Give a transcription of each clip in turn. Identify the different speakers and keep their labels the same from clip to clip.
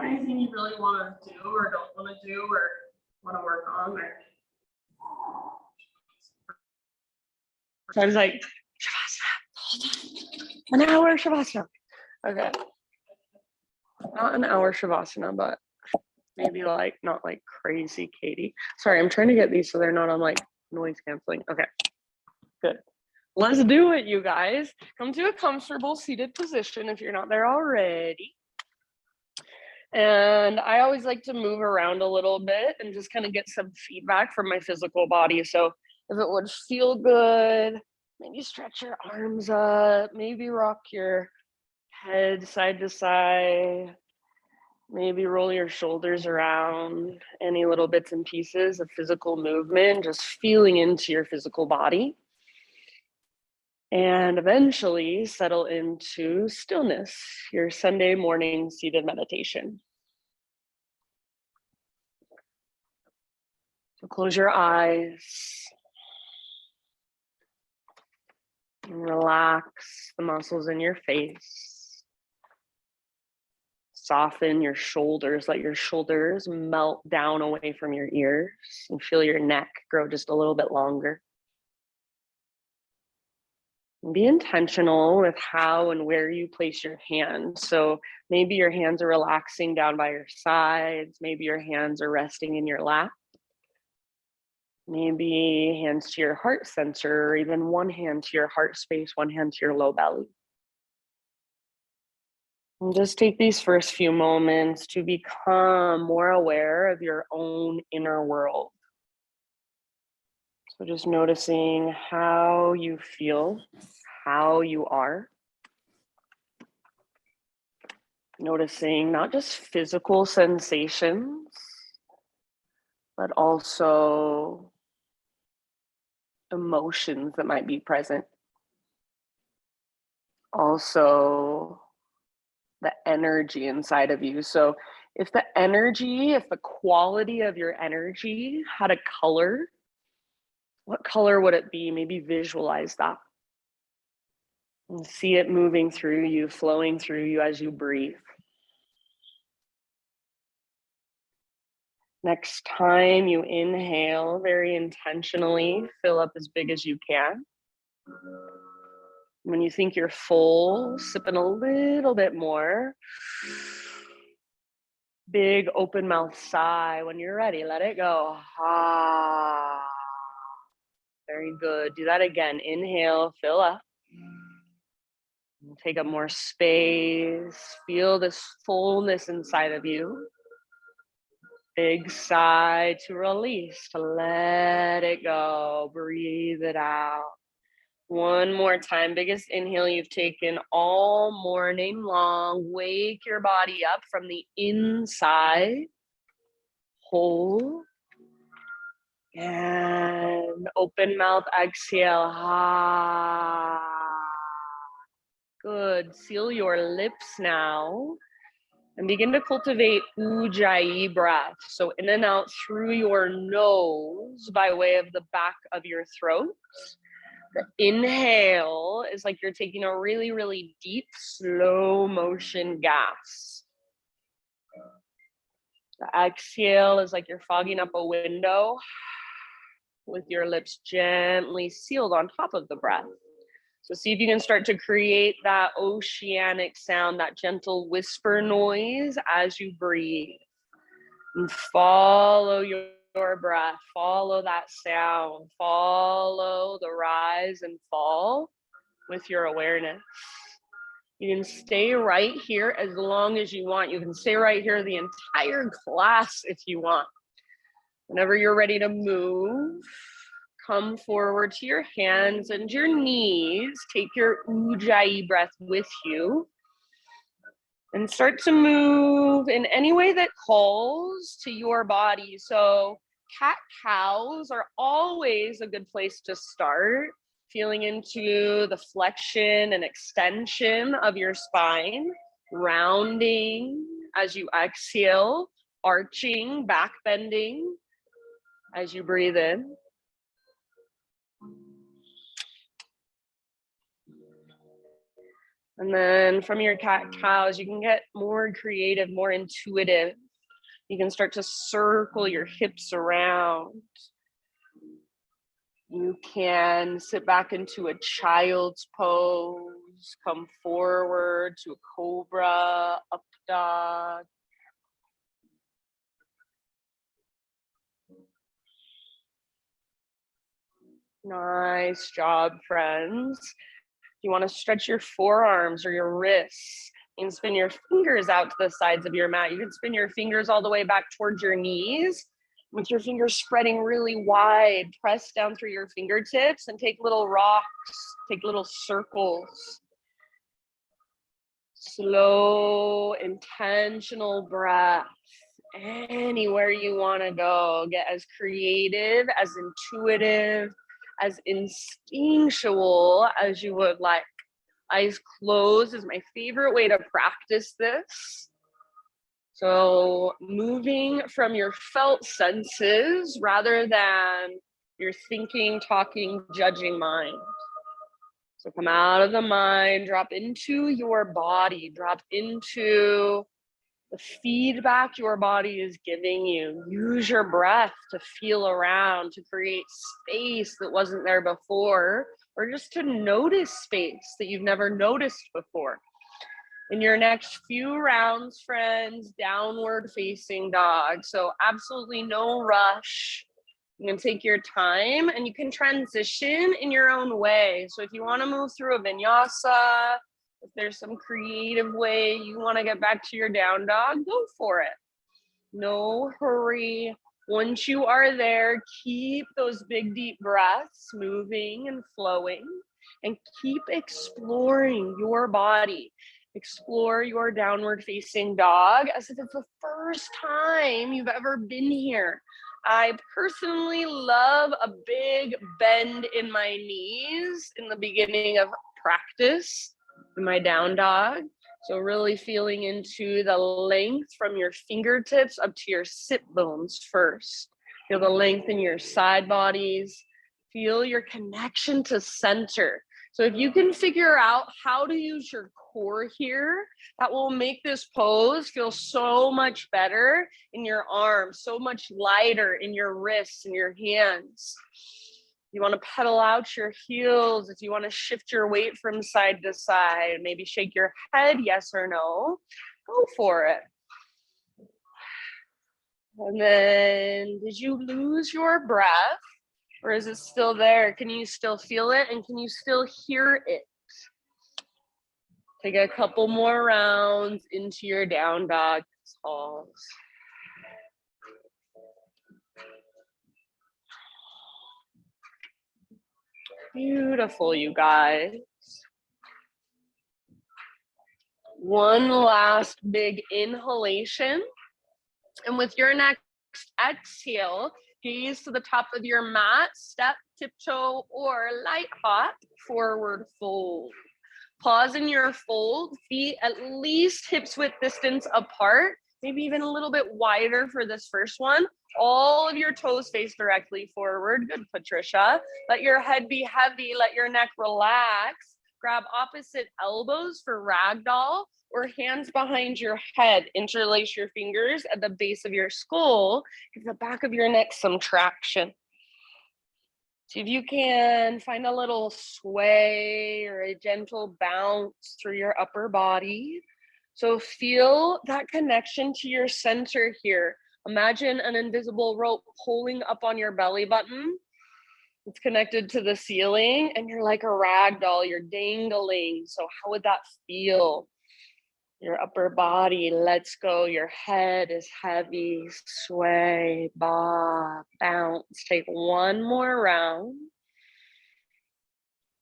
Speaker 1: anything you really want to do or don't want to do or want to work on? Or... So I was like, Shavasana, an hour Shavasana. Okay. Not an hour Shavasana, but maybe like, not like crazy Katie. Sorry, I'm trying to get these so they're not on like noise canceling. Okay, good. Let's do it, you guys. Come to a comfortable seated position if you're not there already. And I always like to move around a little bit and just kind of get some feedback from my physical body. So if it would feel good, maybe stretch your arms up, maybe rock your head side to side, maybe roll your shoulders around, any little bits and pieces of physical movement, just feeling into your physical body. And eventually settle into stillness, your Sunday morning seated meditation. So close your eyes and relax the muscles in your face. Soften your shoulders, let your shoulders melt down away from your ears and feel your neck grow just a little bit longer. Be intentional with how and where you place your hands. So maybe your hands are relaxing down by your sides. Maybe your hands are resting in your lap. Maybe hands to your heart center, or even one hand to your heart space, one hand to your low belly. And just take these first few moments to become more aware of your own inner world. So just noticing how you feel, how you are. Noticing not just physical sensations, but also emotions that might be present. Also, the energy inside of you. So if the quality of your energy had a color, what color would it be? Maybe visualize that. And see it moving through you, flowing through you as you breathe. Next time you inhale, very intentionally, fill up as big as you can. When you think you're full, sip in a little bit more. Big open mouth sigh. When you're ready, let it go. Ah. Very good. Do that again. Inhale, fill up. Take up more space. Feel this fullness inside of you. Big sigh to release, to let it go. Breathe it out. One more time. Biggest inhale you've taken all morning long. Wake your body up from the inside. Hold. And open mouth, exhale. Ah. Good. Seal your lips now. And begin to cultivate Ujjayi breath. So in and out through your nose by way of the back of your throat. The inhale is like you're taking a really, really deep, slow motion gas. The exhale is like you're fogging up a window with your lips gently sealed on top of the breath. So see if you can start to create that oceanic sound, that gentle whisper noise as you breathe. And follow your breath, follow that sound, follow the rise and fall with your awareness. You can stay right here as long as you want. You can stay right here the entire class if you want. Whenever you're ready to move, come forward to your hands and your knees. Take your Ujjayi breath with you. And start to move in any way that calls to your body. So cat-cows are always a good place to start. Feeling into the flexion and extension of your spine. Rounding as you exhale. Arching, back bending as you breathe in. And then from your cat-cows, you can get more creative, more intuitive. You can start to circle your hips around. You can sit back into a child's pose, come forward to a cobra, up dog. Nice job, friends. You want to stretch your forearms or your wrists. You can spin your fingers out to the sides of your mat. You can spin your fingers all the way back towards your knees with your fingers spreading really wide. Press down through your fingertips and take little rocks, take little circles. Slow, intentional breath. Anywhere you want to go. Get as creative, as intuitive, as instinctual as you would like. Eyes closed is my favorite way to practice this. So moving from your felt senses rather than your thinking, talking, judging mind. So come out of the mind, drop into your body, drop into the feedback your body is giving you. Use your breath to feel around, to create space that wasn't there before, or just to notice space that you've never noticed before. In your next few rounds, friends, downward facing dog. So absolutely no rush. You can take your time and you can transition in your own way. So if you want to move through a vinyasa, if there's some creative way you want to get back to your down dog, go for it. No hurry. Once you are there, keep those big, deep breaths moving and flowing, and keep exploring your body. Explore your downward facing dog as if it's the first time you've ever been here. I personally love a big bend in my knees in the beginning of practice in my down dog. So really feeling into the length from your fingertips up to your sit bones first. Feel the length in your side bodies. Feel your connection to center. So if you can figure out how to use your core here, that will make this pose feel so much better in your arms, so much lighter in your wrists and your hands. You want to pedal out your heels. If you want to shift your weight from side to side, maybe shake your head, yes or no, go for it. And then, did you lose your breath? Or is it still there? Can you still feel it? And can you still hear it? Take a couple more rounds into your down dog pause. Beautiful, you guys. One last big inhalation. And with your next exhale, gaze to the top of your mat, step, tiptoe, or light hop, forward fold. Pause in your fold, feet at least hips width distance apart, maybe even a little bit wider for this first one. All of your toes face directly forward. Good, Patricia. Let your head be heavy, let your neck relax. Grab opposite elbows for ragdoll, or hands behind your head. Interlace your fingers at the base of your skull. Give the back of your neck some traction. See if you can find a little sway or a gentle bounce through your upper body. So feel that connection to your center here. Imagine an invisible rope pulling up on your belly button. It's connected to the ceiling and you're like a rag doll, you're dangling. So how would that feel? Your upper body lets go, your head is heavy, sway, bob, bounce. Take one more round.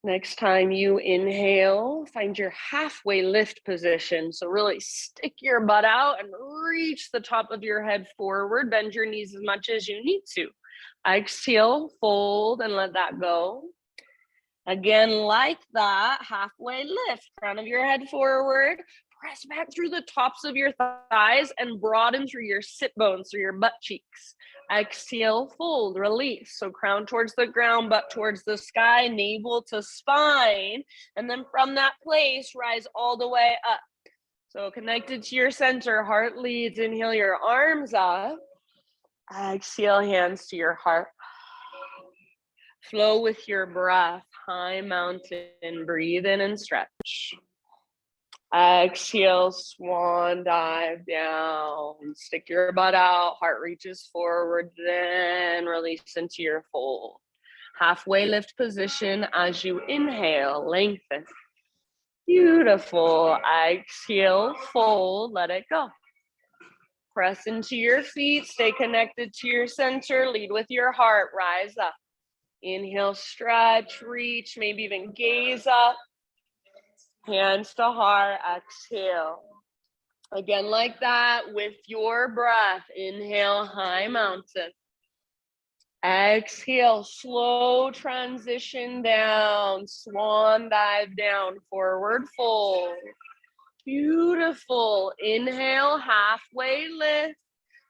Speaker 1: Next time you inhale, find your halfway lift position. So really stick your butt out and reach the top of your head forward. Bend your knees as much as you need to. Exhale, fold, and let that go. Again, like that, halfway lift, front of your head forward. press back through the tops of your thighs and broaden through your sit bones, through your butt cheeks. Exhale, fold, release. So crown towards the ground, butt towards the sky, navel to spine. And then from that place, rise all the way up. So connected to your center, heart leads. Inhale your arms up. Exhale, hands to your heart. Flow with your breath. High mountain, breathe in and stretch. Exhale, swan dive down. Stick your butt out, heart reaches forward, then release into your fold. Halfway lift position as you inhale, lengthen. Beautiful. Exhale, fold, let it go. Press into your feet, stay connected to your center, lead with your heart, rise up. Inhale, stretch, reach, maybe even gaze up. Hands to heart, exhale. Again, like that with your breath. Inhale, high mountain. Exhale, slow transition down. Swan dive down, forward fold. Beautiful. Inhale, halfway lift.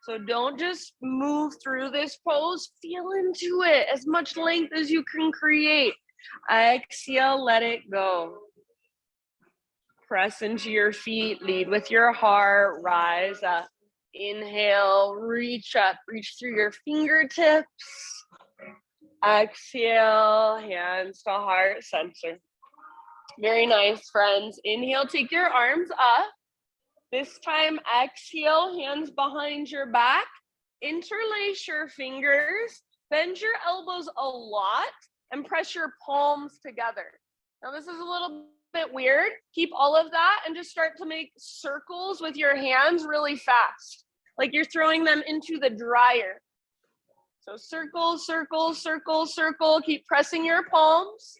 Speaker 1: So don't just move through this pose. Feel into it as much length as you can create. Exhale, let it go. Press into your feet, lead with your heart, rise up. Inhale, reach up, reach through your fingertips. Exhale, hands to heart center. Very nice, friends. Inhale, take your arms up. This time, exhale, hands behind your back. Interlace your fingers, bend your elbows a lot, and press your palms together. Now, this is a little bit weird. Keep all of that and just start to make circles with your hands really fast, like you're throwing them into the dryer. So circle, circle, circle, circle. Keep pressing your palms.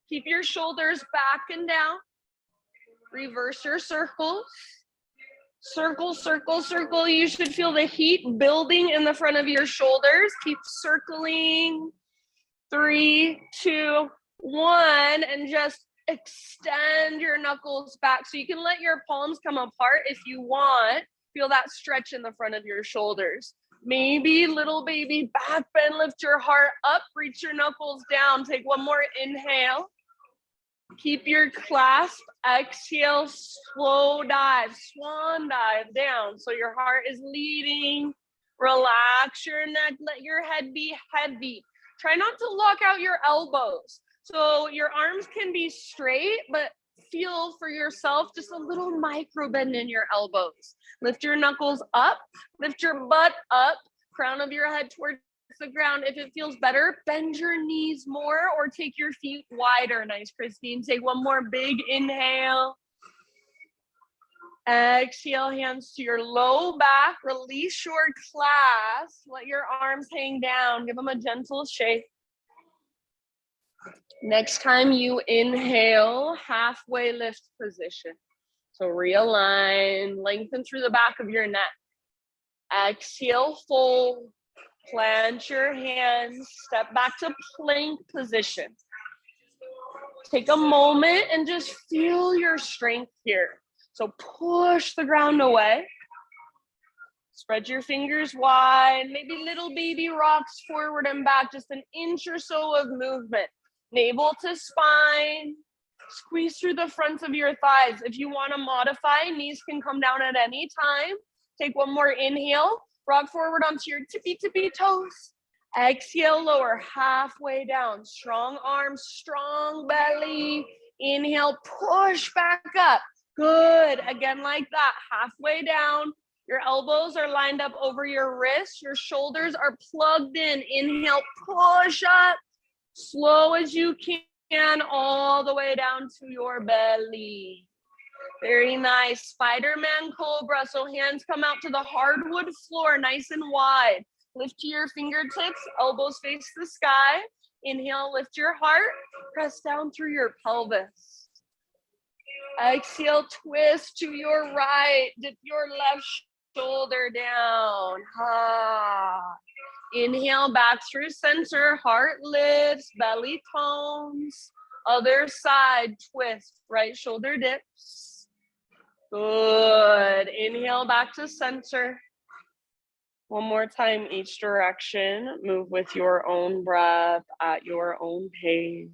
Speaker 1: Keep your shoulders back and down. Reverse your circles. Circle, circle, circle. You should feel the heat building in the front of your shoulders. Keep circling. 3, 2, 1, and just extend your knuckles back. So you can let your palms come apart if you want. Feel that stretch in the front of your shoulders. Maybe little baby back bend, lift your heart up, reach your knuckles down. Take one more inhale. Keep your clasp. Exhale, slow dive, swan dive down. So your heart is leading. Relax your neck, let your head be heavy. Try not to lock out your elbows. So your arms can be straight, but feel for yourself just a little micro bend in your elbows. Lift your knuckles up, lift your butt up, crown of your head towards the ground. If it feels better, bend your knees more or take your feet wider. Nice, Christine. Take one more big inhale. Exhale, hands to your low back. Release your clasp. Let your arms hang down. Give them a gentle shake. Next time you inhale, halfway lift position. So realign, lengthen through the back of your neck. Exhale, fold. Plant your hands. Step back to plank position. Take a moment and just feel your strength here. So push the ground away. Spread your fingers wide. Maybe little baby rocks forward and back. Just an inch or so of movement. Navel to spine. Squeeze through the fronts of your thighs. If you want to modify, knees can come down at any time. Take one more inhale. Rock forward onto your tippy toes. Exhale, lower halfway down. Strong arms, strong belly. Inhale, push back up. Good. Again, like that. Halfway down. Your elbows are lined up over your wrists. Your shoulders are plugged in. Inhale, push up. Slow as you can, all the way down to your belly. Very nice. Spider-Man Cobra. So hands come out to the hardwood floor, nice and wide. Lift to your fingertips, elbows face the sky. Inhale, lift your heart. Press down through your pelvis. Exhale, twist to your right. Dip your left shoulder down. Inhale, back through center. Heart lifts, belly tones. Other side, twist. Right shoulder dips. Good. Inhale back to center. One more time, each direction. Move with your own breath at your own pace.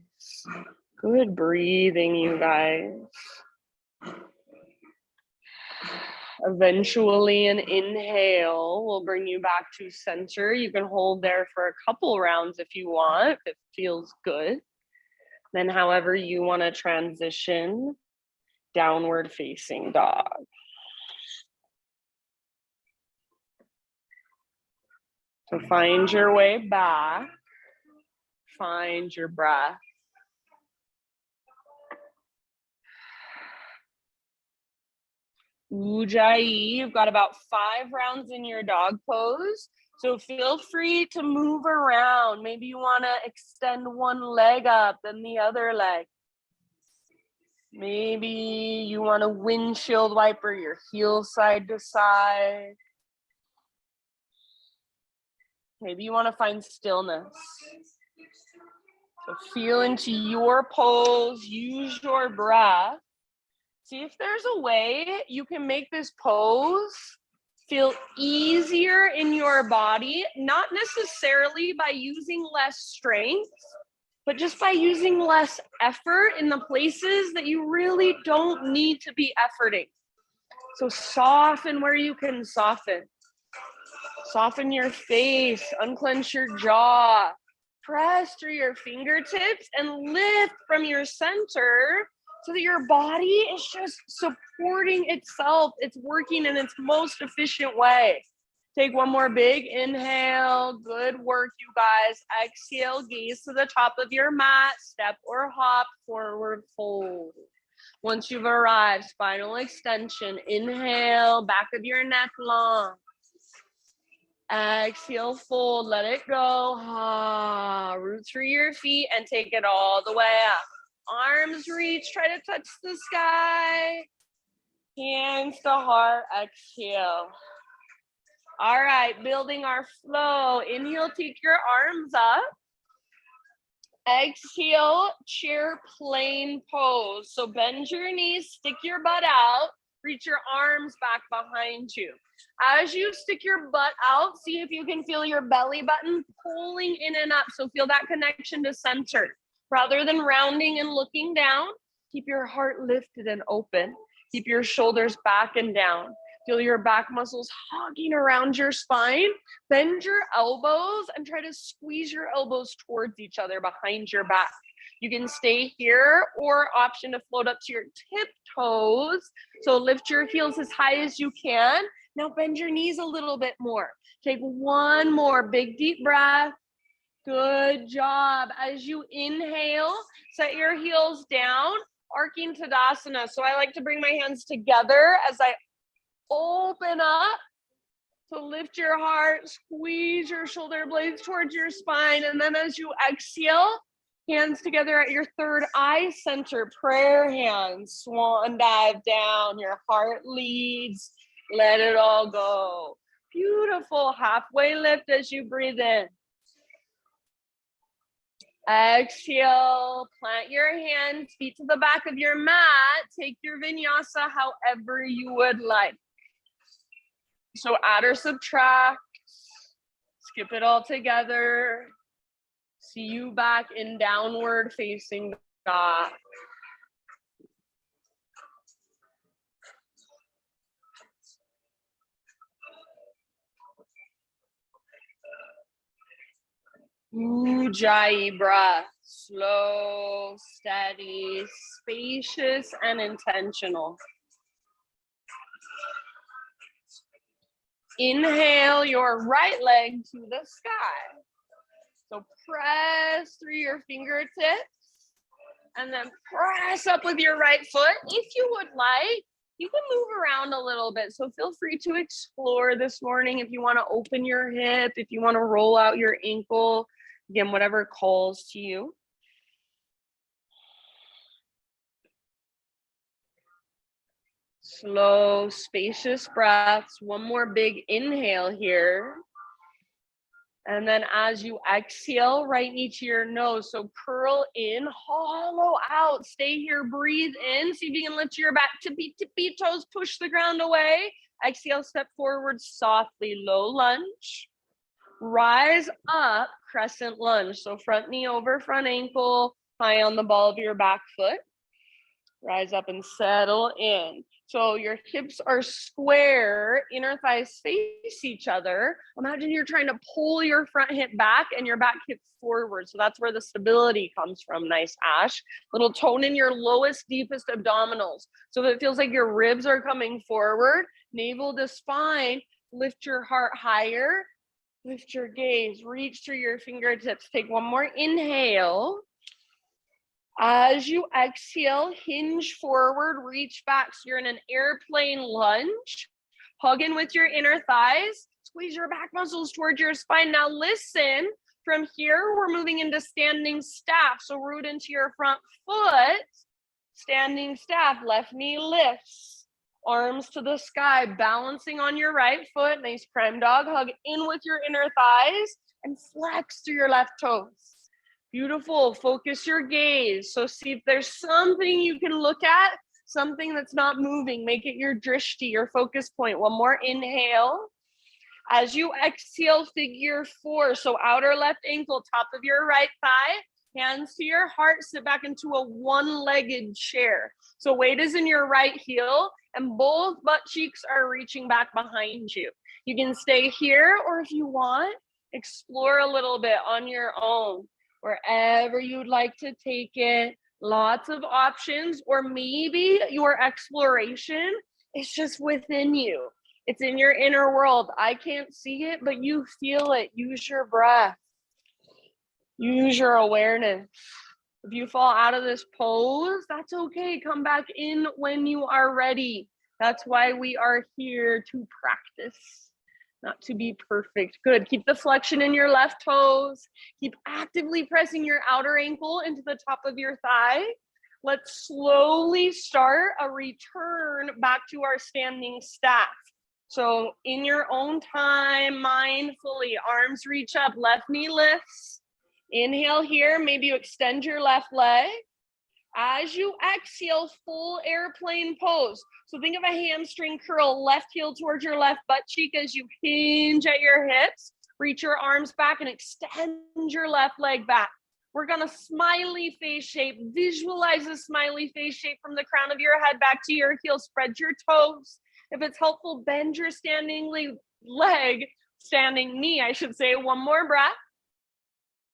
Speaker 1: Good breathing, you guys. Eventually, an inhale will bring you back to center. You can hold there for a couple rounds if you want, if it feels good. Then however you want to transition, downward facing dog. So find your way back. Find your breath. Ujjayi, you've got about 5 rounds in your dog pose. So feel free to move around. Maybe you want to extend one leg up, then the other leg. Maybe you want to windshield wiper your heels side to side. Maybe you want to find stillness. So feel into your pose, use your breath. See if there's a way you can make this pose feel easier in your body, not necessarily by using less strength, but just by using less effort in the places that you really don't need to be efforting. So soften where you can soften. Soften your face, unclench your jaw, press through your fingertips and lift from your center so that your body is just supporting itself. It's working in its most efficient way. Take one more big inhale. Good work, you guys. Exhale, gaze to the top of your mat, step or hop, forward fold. Once you've arrived, spinal extension. Inhale, back of your neck long. Exhale, fold, let it go. Roots through your feet and take it all the way up. Arms reach, try to touch the sky. Hands to heart, exhale. All right, building our flow. Inhale, take your arms up. Exhale, chair plane pose. So bend your knees, stick your butt out, reach your arms back behind you. As you stick your butt out, see if you can feel your belly button pulling in and up. So feel that connection to center. Rather than rounding and looking down, keep your heart lifted and open. Keep your shoulders back and down. Feel your back muscles hogging around your spine. Bend your elbows and try to squeeze your elbows towards each other behind your back. You can stay here or option to float up to your tiptoes. So lift your heels as high as you can. Now bend your knees a little bit more. Take one more big deep breath. Good job. As you inhale, set your heels down. Arcane Tadasana. So I like to bring my hands together as I open up. So lift your heart, squeeze your shoulder blades towards your spine. And then as you exhale, hands together at your third eye center, prayer hands, swan dive down. Your heart leads. Let it all go. Beautiful. Halfway lift as you breathe in. Exhale, plant your hands, feet to the back of your mat. Take your vinyasa however you would like. So add or subtract, skip it all together. See you back in downward facing dog. Ujjayi breath, slow, steady, spacious, and intentional. Inhale your right leg to the sky. So press through your fingertips and then press up with your right foot. If you would like, you can move around a little bit. So feel free to explore this morning. If you want to open your hip, if you want to roll out your ankle, again, whatever calls to you. Slow, spacious breaths. One more big inhale here. And then as you exhale, right knee to your nose. So curl in, hollow out. Stay here, breathe in. See if you can lift your back, tippy toes, push the ground away. Exhale, step forward softly, low lunge. Rise up, crescent lunge. So front knee over front ankle, high on the ball of your back foot. Rise up and settle in. So your hips are square, inner thighs face each other. Imagine you're trying to pull your front hip back and your back hip forward. So that's where the stability comes from. Nice, Ash. Little tone in your lowest, deepest abdominals. So if it feels like your ribs are coming forward, navel to spine, lift your heart higher, lift your gaze, reach through your fingertips. Take one more inhale. As you exhale, hinge forward, reach back. So you're in an airplane lunge. Hug in with your inner thighs. Squeeze your back muscles towards your spine. Now listen, from here, we're moving into standing staff. So root into your front foot. Standing staff, left knee lifts. Arms to the sky, balancing on your right foot. Nice prime dog. Hug in with your inner thighs and flex through your left toes. Beautiful. Focus your gaze. So see if there's something you can look at, something that's not moving. Make it your drishti, your focus point. One more inhale. As you exhale, figure four. So outer left ankle, top of your right thigh, hands to your heart, sit back into a one-legged chair. So weight is in your right heel and both butt cheeks are reaching back behind you. You can stay here, or if you want, explore a little bit on your own. Wherever you'd like to take it, lots of options, or maybe your exploration is just within you. It's in your inner world. I can't see it, but you feel it. Use your breath. Use your awareness. If you fall out of this pose, that's okay. Come back in when you are ready. That's why we are here, to practice. Not to be perfect. Good. Keep the flexion in your left toes. Keep actively pressing your outer ankle into the top of your thigh. Let's slowly start a return back to our standing staff. So in your own time, mindfully, arms reach up, left knee lifts. Inhale here. Maybe you extend your left leg. As you exhale, full airplane pose. So think of a hamstring curl, left heel towards your left butt cheek as you hinge at your hips. Reach your arms back and extend your left leg back. We're gonna smiley face shape. Visualize a smiley face shape from the crown of your head back to your heel. Spread your toes. If it's helpful, bend your standing knee, I should say. One more breath.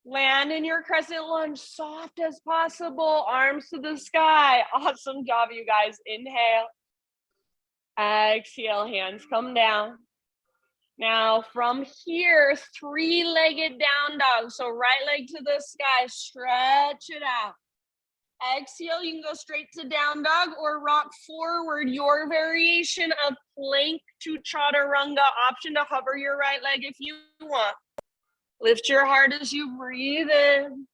Speaker 1: Land in your crescent lunge, soft as possible, arms to the sky. Awesome job, you guys. Inhale. Exhale, hands come down. Now from here, three-legged down dog. So right leg to the sky, stretch it out. Exhale, you can go straight to down dog or rock forward. Your variation of plank to chaturanga, option to hover your right leg if you want. Lift your heart as you breathe in.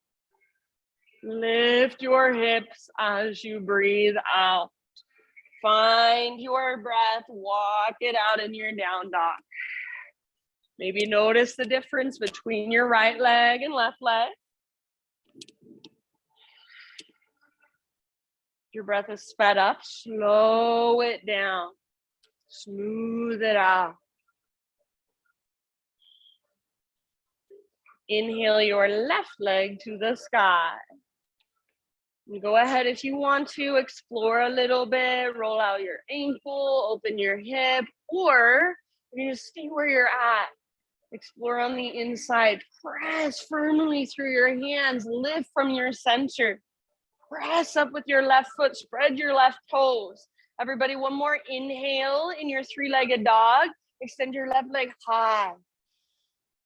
Speaker 1: Lift your hips as you breathe out. Find your breath, walk it out in your down dog. Maybe notice the difference between your right leg and left leg. Your breath is sped up, slow it down, smooth it out. Inhale your left leg to the sky. And go ahead if you want to, explore a little bit, roll out your ankle, open your hip, or you can just stay where you're at. Explore on the inside, press firmly through your hands, lift from your center. Press up with your left foot, spread your left toes. Everybody, one more inhale in your three-legged dog. Extend your left leg high.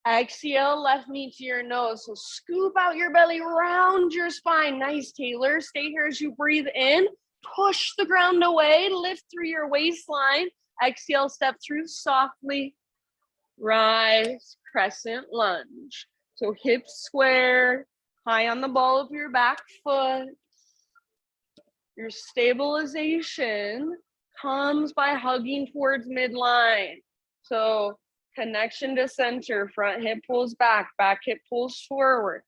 Speaker 1: Exhale, left knee to your nose. So scoop out your belly, round your spine. Nice, Taylor. Stay here as you breathe in. Push the ground away, lift through your waistline. Exhale, step through softly. Rise, crescent lunge. So hips square, high on the ball of your back foot. Your stabilization comes by hugging towards midline. So Connection to center, front hip pulls back, back hip pulls forward.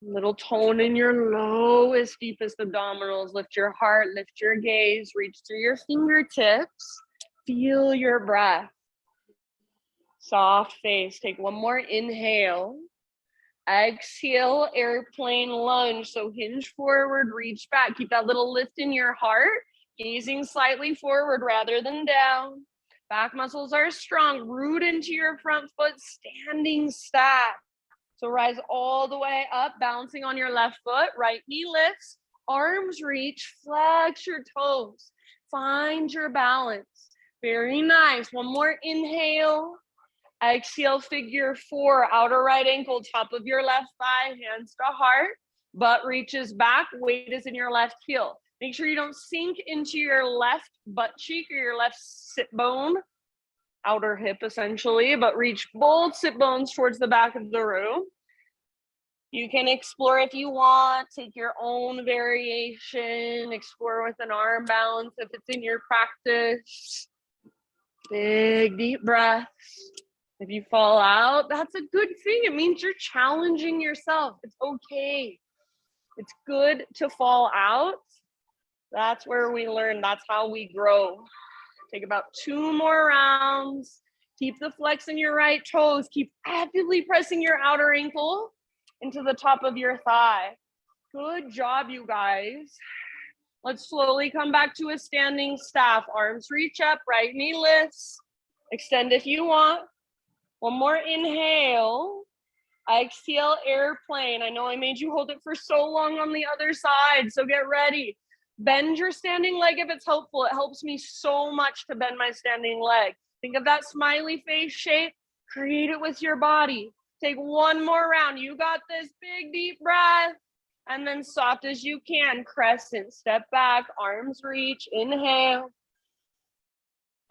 Speaker 1: Little tone in your lowest, deepest abdominals. Lift your heart, lift your gaze, reach through your fingertips. Feel your breath. Soft face. Take one more inhale. Exhale, airplane lunge. So hinge forward, reach back. Keep that little lift in your heart, gazing slightly forward rather than down. Back muscles are strong. Root into your front foot, standing stack. So rise all the way up, balancing on your left foot. Right knee lifts, arms reach, flex your toes. Find your balance. Very nice. One more inhale. Exhale, figure four, outer right ankle, top of your left thigh, hands to heart. Butt reaches back, weight is in your left heel. Make sure you don't sink into your left butt cheek or your left sit bone, outer hip essentially, but reach both sit bones towards the back of the room. You can explore if you want, take your own variation, explore with an arm balance if it's in your practice. Big, deep breaths. If you fall out, that's a good thing. It means you're challenging yourself. It's okay. It's good to fall out. That's where we learn. That's how we grow. Take about 2 more rounds. Keep the flex in your right toes. Keep actively pressing your outer ankle into the top of your thigh. Good job, you guys. Let's slowly come back to a standing staff. Arms reach up, right knee lifts. Extend if you want. One more inhale. Exhale, airplane. I know I made you hold it for so long on the other side, so get ready. Bend your standing leg if it's helpful. It helps me so much to bend my standing leg. Think of that smiley face shape. Create it with your body. Take one more round. You got this. Big, deep breath. And then soft as you can. Crescent. Step back. Arms reach. Inhale.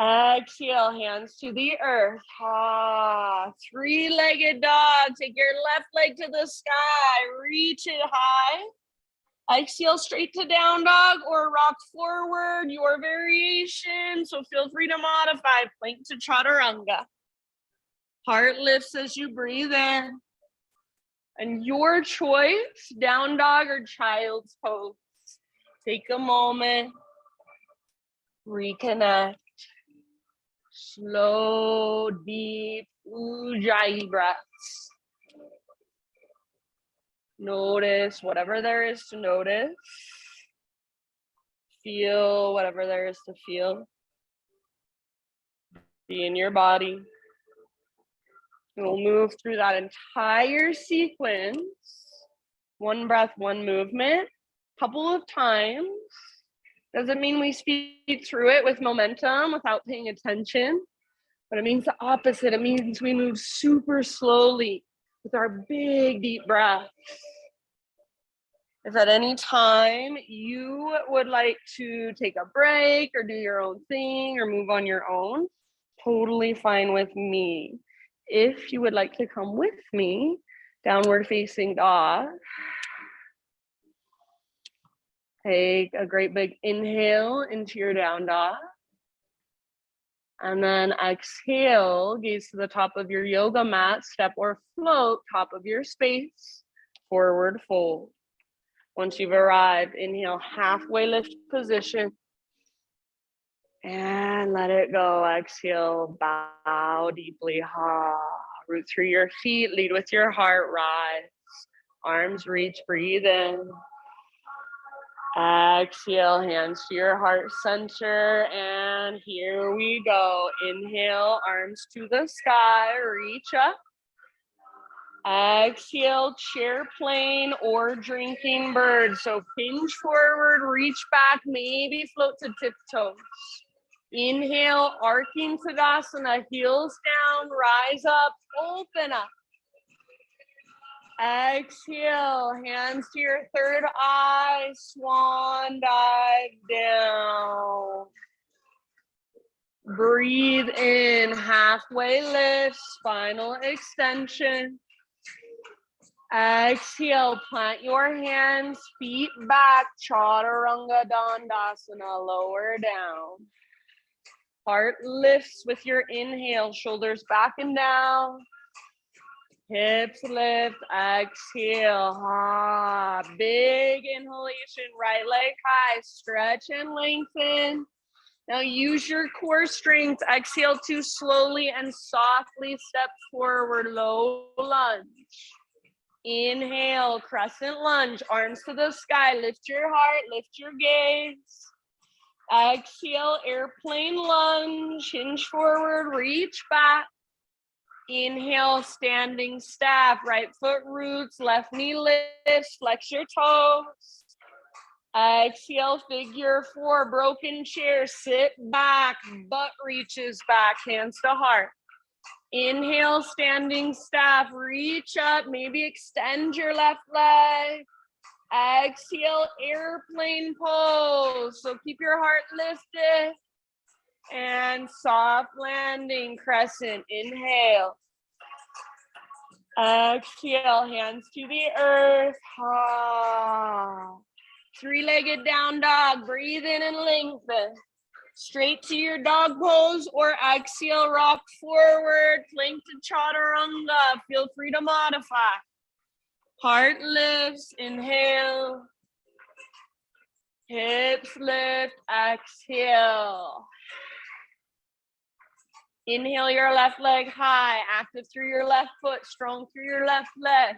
Speaker 1: Exhale, hands to the earth. Three-legged dog. Take your left leg to the sky. Reach it high. Exhale, straight to down dog or rock forward, your variation. So feel free to modify. Plank to Chaturanga. Heart lifts as you breathe in. And your choice, down dog or child's pose. Take a moment. Reconnect. Slow, deep ujjayi breaths. Notice whatever there is to notice. Feel whatever there is to feel. Be in your body. We'll move through that entire sequence. One breath, one movement, couple of times. Doesn't mean we speed through it with momentum without paying attention, but it means the opposite. It means we move super slowly with our big, deep breaths. If at any time you would like to take a break or do your own thing or move on your own, totally fine with me. If you would like to come with me, downward facing dog. Take a great big inhale into your down dog. And then exhale, gaze to the top of your yoga mat, step or float, top of your space, forward fold. Once you've arrived, inhale, halfway lift position. And let it go. Exhale, bow deeply. Root through your feet, lead with your heart, rise. Arms reach, breathe in. Exhale, hands to your heart center, and here we go. Inhale, arms to the sky, reach up. Exhale, chair plane or drinking bird. So hinge forward, reach back, maybe float to tiptoes. Inhale, Arcane Tadasana, heels down, rise up, open up. Exhale, hands to your third eye, swan dive down. Breathe in, halfway lift, spinal extension. Exhale, plant your hands, feet back, Chaturanga Dandasana, lower down. Heart lifts with your inhale, shoulders back and down. Hips lift, exhale. Ah, big inhalation, right leg high, stretch and lengthen. Now use your core strength. Exhale to slowly and softly step forward, low lunge. Inhale, crescent lunge, arms to the sky. Lift your heart, lift your gaze. Exhale, airplane lunge, hinge forward, reach back. Inhale, standing staff, right foot roots, left knee lifts, flex your toes. Exhale, figure four, broken chair, sit back, butt reaches back, hands to heart. Inhale, standing staff, reach up, maybe extend your left leg. Exhale, airplane pose. So keep your heart lifted. And soft landing, crescent, inhale. Exhale, hands to the earth. Ah. Three-legged down dog, breathe in and lengthen. Straight to your dog pose or exhale, rock forward, plank to chaturanga. Feel free to modify. Heart lifts, inhale. Hips lift, exhale. Inhale your left leg high, active through your left foot, strong through your left leg.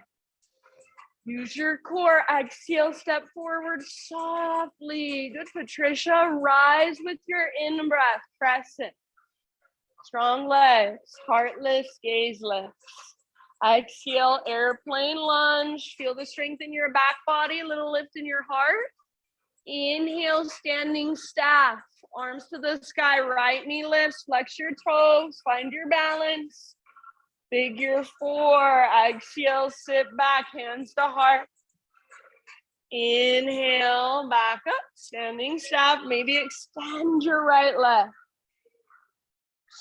Speaker 1: Use your core, exhale, step forward softly. Good, Patricia, rise with your in-breath, crescent. Strong legs, heart lifts, gaze lifts. Exhale, airplane lunge. Feel the strength in your back body, a little lift in your heart. Inhale, standing staff, arms to the sky, right knee lifts, flex your toes, find your balance. Figure four, exhale, sit back, hands to heart. Inhale, back up, standing staff, maybe extend your right leg.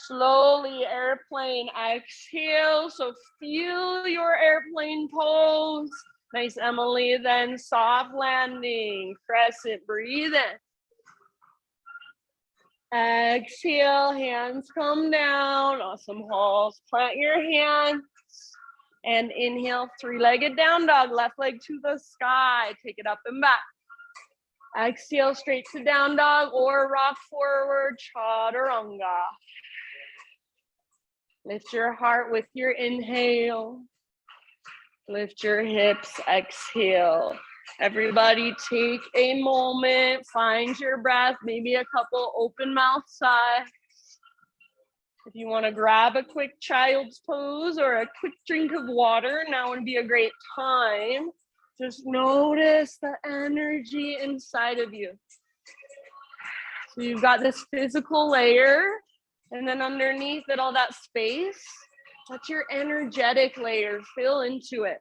Speaker 1: Slowly, airplane, exhale, so feel your airplane pose. Nice, Emily, then soft landing, crescent, breathe in. Exhale, hands come down, awesome halls. Plant your hands and inhale, three-legged down dog, left leg to the sky, take it up and back. Exhale, straight to down dog or rock forward, chaturanga. Lift your heart with your inhale. Lift your hips, exhale. Everybody take a moment, find your breath, maybe a couple open mouth sighs. If you want to grab a quick child's pose or a quick drink of water, now would be a great time. Just notice the energy inside of you. So you've got this physical layer, and then underneath it, all that space, that's your energetic layer. Fill into it.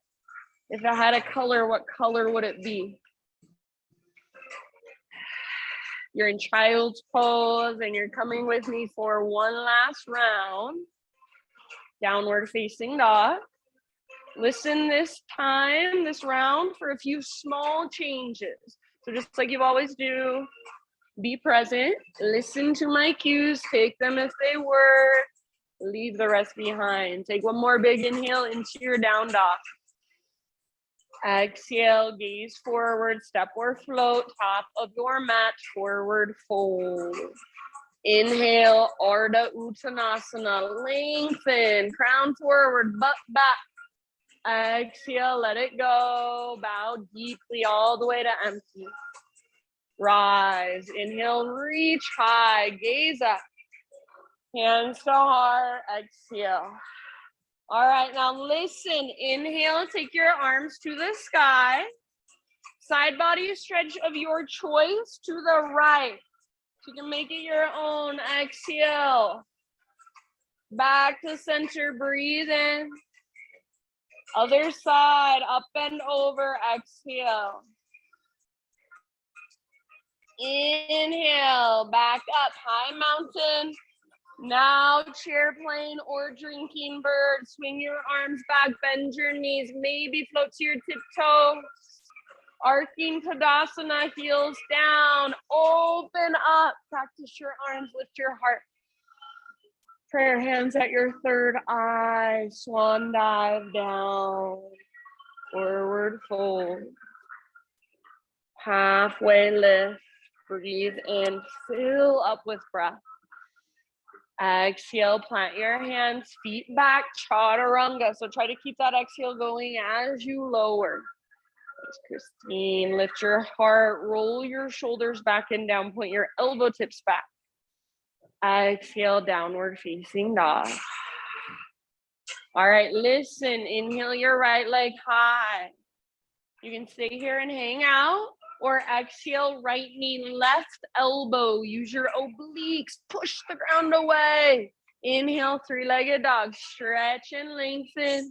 Speaker 1: If it had a color, what color would it be? You're in child's pose and you're coming with me for one last round. Downward facing dog. Listen this time, this round, for a few small changes. So just like you always do, be present, listen to my cues, take them if they work, leave the rest behind. Take one more big inhale into your down dog. Exhale, gaze forward, step or float, top of your mat, forward fold. Inhale, Ardha Uttanasana, lengthen, crown forward, butt back. Exhale, let it go, bow deeply all the way to empty. Rise, inhale, reach high, gaze up. Hands to heart, exhale. All right, now listen, inhale, take your arms to the sky. Side body stretch of your choice to the right. You can make it your own, exhale. Back to center, breathe in. Other side, up and over, exhale. Inhale, back up, high mountain. Now chair plane or drinking bird. Swing your arms back, bend your knees, maybe float to your tiptoes. Arcane Tadasana, heels down, open up. Practice your arms, lift your heart. Prayer hands at your third eye. Swan dive down. Forward fold. Halfway lift. Breathe in. Fill up with breath. Exhale, plant your hands, feet back, Chaturanga. So try to keep that exhale going as you lower. Thanks, Christine. Lift your heart, roll your shoulders back and down, point your elbow tips back. Exhale, downward facing dog. All right, listen, inhale your right leg high. You can stay here and hang out, or exhale, right knee, left elbow. Use your obliques, push the ground away. Inhale, three-legged dog, stretch and lengthen.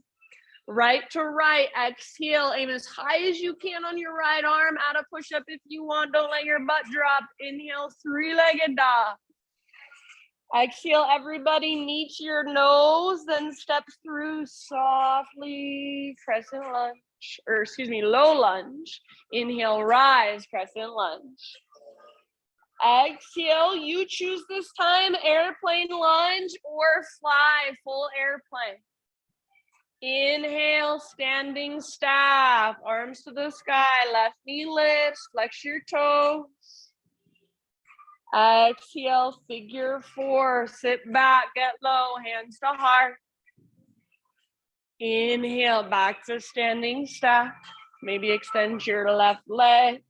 Speaker 1: Right to right, exhale, aim as high as you can on your right arm. Add a push-up if you want, don't let your butt drop. Inhale, three-legged dog. Exhale, everybody meet your nose, then step through softly, crescent lunge, or excuse me, low lunge. Inhale, rise, crescent lunge. Exhale, you choose this time, airplane lunge or fly, full airplane. Inhale, standing staff, arms to the sky, left knee lifts, flex your toes. Exhale, figure four, sit back, get low, hands to heart. Inhale, back to standing staff. Maybe extend your left leg.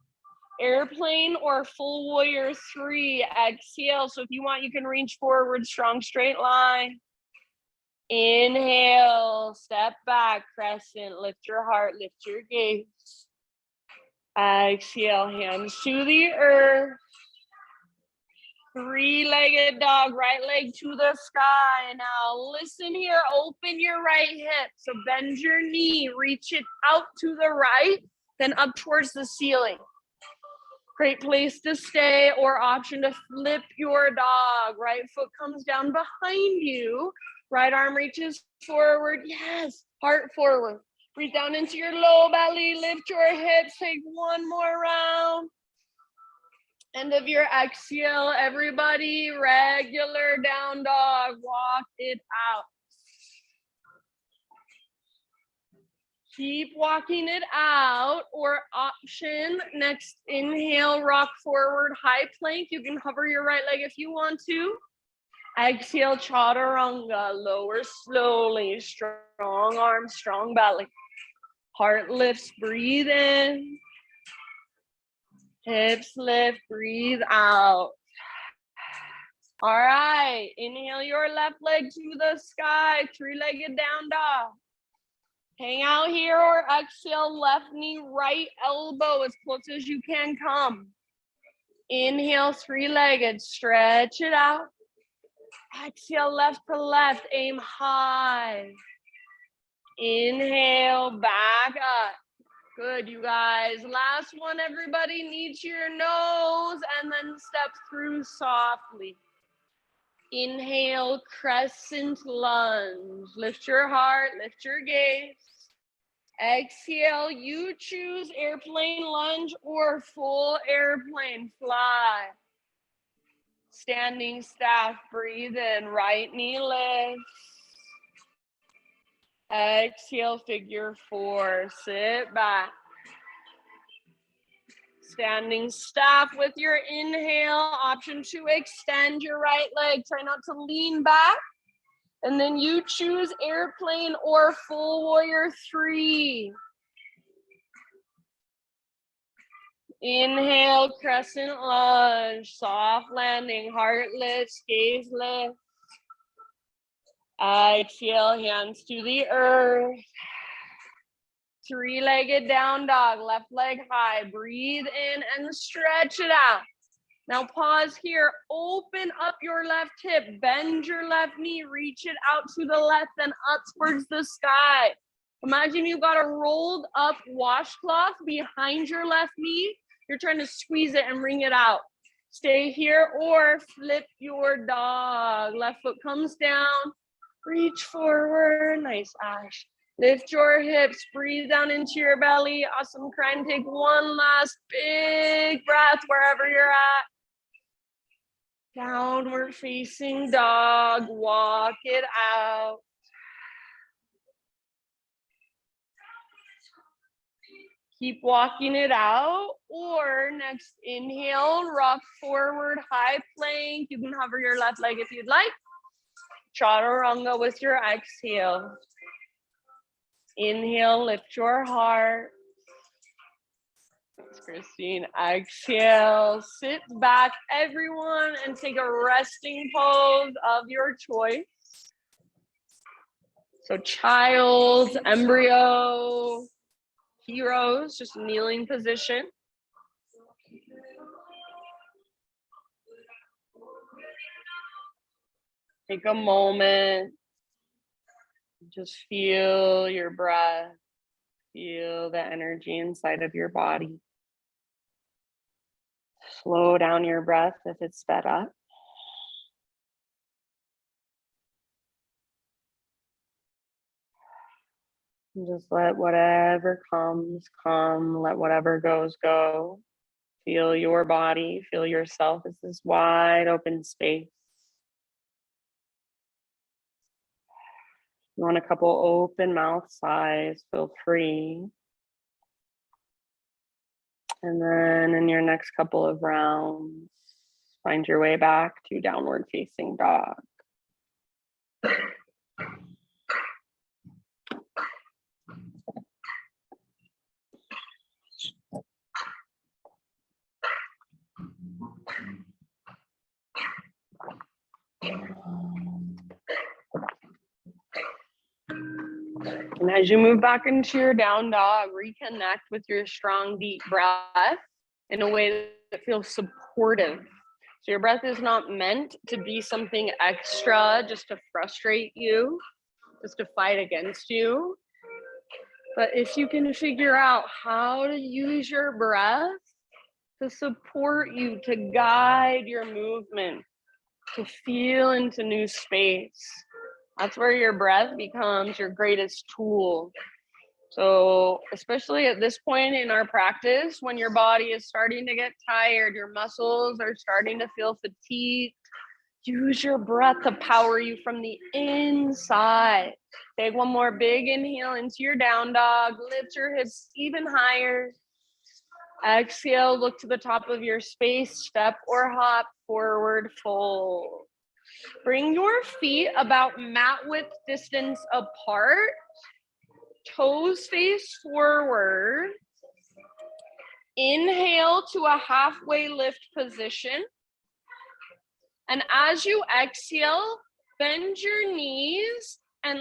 Speaker 1: Airplane or full warrior three, exhale. So if you want, you can reach forward, strong straight line. Inhale, step back, crescent, lift your heart, lift your gaze. Exhale, hands to the earth. Three-legged dog, right leg to the sky. Now listen here, open your right hip. So bend your knee, reach it out to the right, then up towards the ceiling. Great place to stay, or option to flip your dog. Right foot comes down behind you. Right arm reaches forward. Yes, heart forward. Breathe down into your low belly. Lift your hips. Take one more round. End of your exhale, everybody. Regular down dog. Walk it out. Keep walking it out, or option, next inhale, rock forward, high plank. You can hover your right leg if you want to. Exhale, Chaturanga, lower slowly, strong arms, strong belly. Heart lifts, breathe in. Hips lift, breathe out. All right, inhale your left leg to the sky, three-legged down dog. Hang out here, or exhale, left knee, right elbow, as close as you can come. Inhale, three-legged, stretch it out. Exhale, left to left, aim high. Inhale, back up. Good, you guys. Last one, everybody, meet your nose and then step through softly. Inhale, crescent lunge. Lift your heart, lift your gaze. Exhale, you choose airplane lunge or full airplane fly. Standing staff, breathe in, right knee lifts. Exhale, figure four, sit back. Standing staff with your inhale, option to extend your right leg. Try not to lean back. And then you choose airplane or full warrior three. Inhale, crescent lunge, soft landing, heart lifts, gaze lifts. Exhale, hands to the earth. Three-legged down dog, left leg high. Breathe in and stretch it out. Now pause here, open up your left hip, bend your left knee, reach it out to the left and up towards the sky. Imagine you got a rolled up washcloth behind your left knee. You're trying to squeeze it and bring it out. Stay here or flip your dog. Left foot comes down, reach forward, nice Ash. Lift your hips, breathe down into your belly. Awesome, cry and take one last big breath wherever you're at. Downward facing dog, walk it out. Keep walking it out, or next inhale, rock forward, high plank. You can hover your left leg if you'd like. Chaturanga with your exhale. Inhale, lift your heart. Thanks, Christine. Exhale, sit back, everyone, and take a resting pose of your choice. So child, embryo, heroes, just kneeling position. Take a moment. Just feel your breath. Feel the energy inside of your body. Slow down your breath if it's sped up. And just let whatever comes, come. Let whatever goes, go. Feel your body, feel yourself as this wide open space. You want a couple open mouth sighs, feel free. And then in your next couple of rounds, find your way back to downward facing dog. And as you move back into your down dog, reconnect with your strong, deep breath in a way that feels supportive. So your breath is not meant to be something extra just to frustrate you, just to fight against you. But if you can figure out how to use your breath to support you, to guide your movement, to feel into new space, that's where your breath becomes your greatest tool. So especially at this point in our practice, when your body is starting to get tired, your muscles are starting to feel fatigued, use your breath to power you from the inside. Take one more big inhale into your down dog. Lift your hips even higher. Exhale, look to the top of your space. Step or hop, forward fold. Bring your feet about mat width distance apart. Toes face forward. Inhale to a halfway lift position. And as you exhale, bend your knees and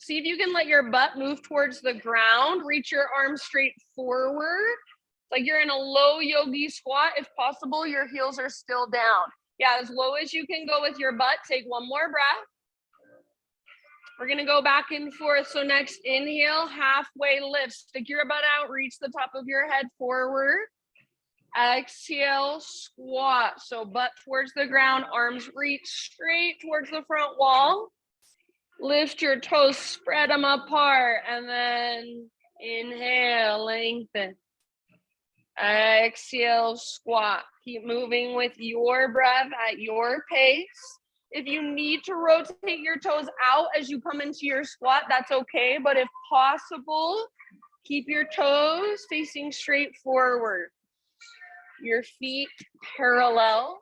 Speaker 1: see if you can let your butt move towards the ground. Reach your arms straight forward. Like you're in a low yogi squat. If possible, your heels are still down. Yeah, as low as you can go with your butt. Take one more breath. We're gonna go back and forth. So next inhale, halfway lift. Stick your butt out, reach the top of your head forward. Exhale, squat. So butt towards the ground, arms reach straight towards the front wall. Lift your toes, spread them apart, and then inhale, lengthen. Exhale, squat. Keep moving with your breath at your pace. If you need to rotate your toes out as you come into your squat, that's okay. But if possible, keep your toes facing straight forward. Your feet parallel.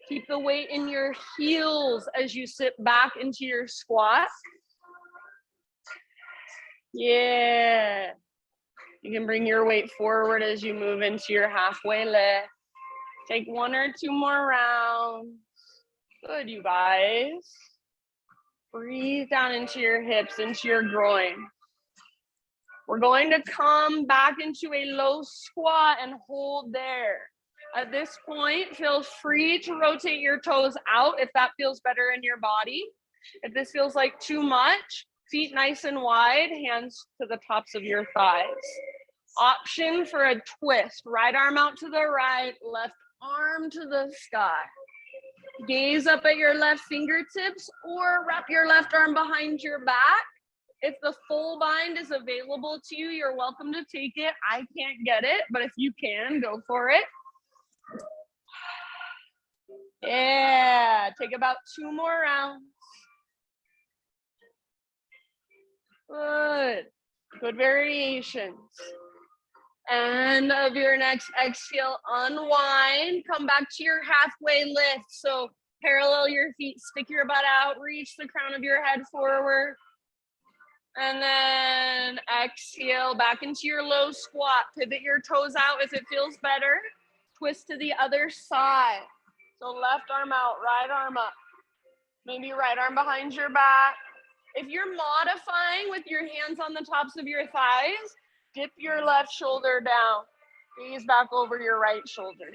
Speaker 1: Keep the weight in your heels as you sit back into your squat. Yeah. You can bring your weight forward as you move into your halfway lift. Take one or two more rounds. Good, you guys. Breathe down into your hips, into your groin. We're going to come back into a low squat and hold there. At this point, feel free to rotate your toes out if that feels better in your body. If this feels like too much, feet nice and wide, hands to the tops of your thighs. Option for a twist. Right arm out to the right, left arm to the sky. Gaze up at your left fingertips or wrap your left arm behind your back. If the full bind is available to you, you're welcome to take it. I can't get it, but if you can, go for it. Yeah, take about 2 more rounds. Good. Good variations. End of your next exhale, unwind. Come back to your halfway lift. So parallel your feet, stick your butt out, reach the crown of your head forward. And then exhale back into your low squat. Pivot your toes out if it feels better. Twist to the other side. So left arm out, right arm up. Maybe right arm behind your back. If you're modifying with your hands on the tops of your thighs, dip your left shoulder down. Gaze back over your right shoulder.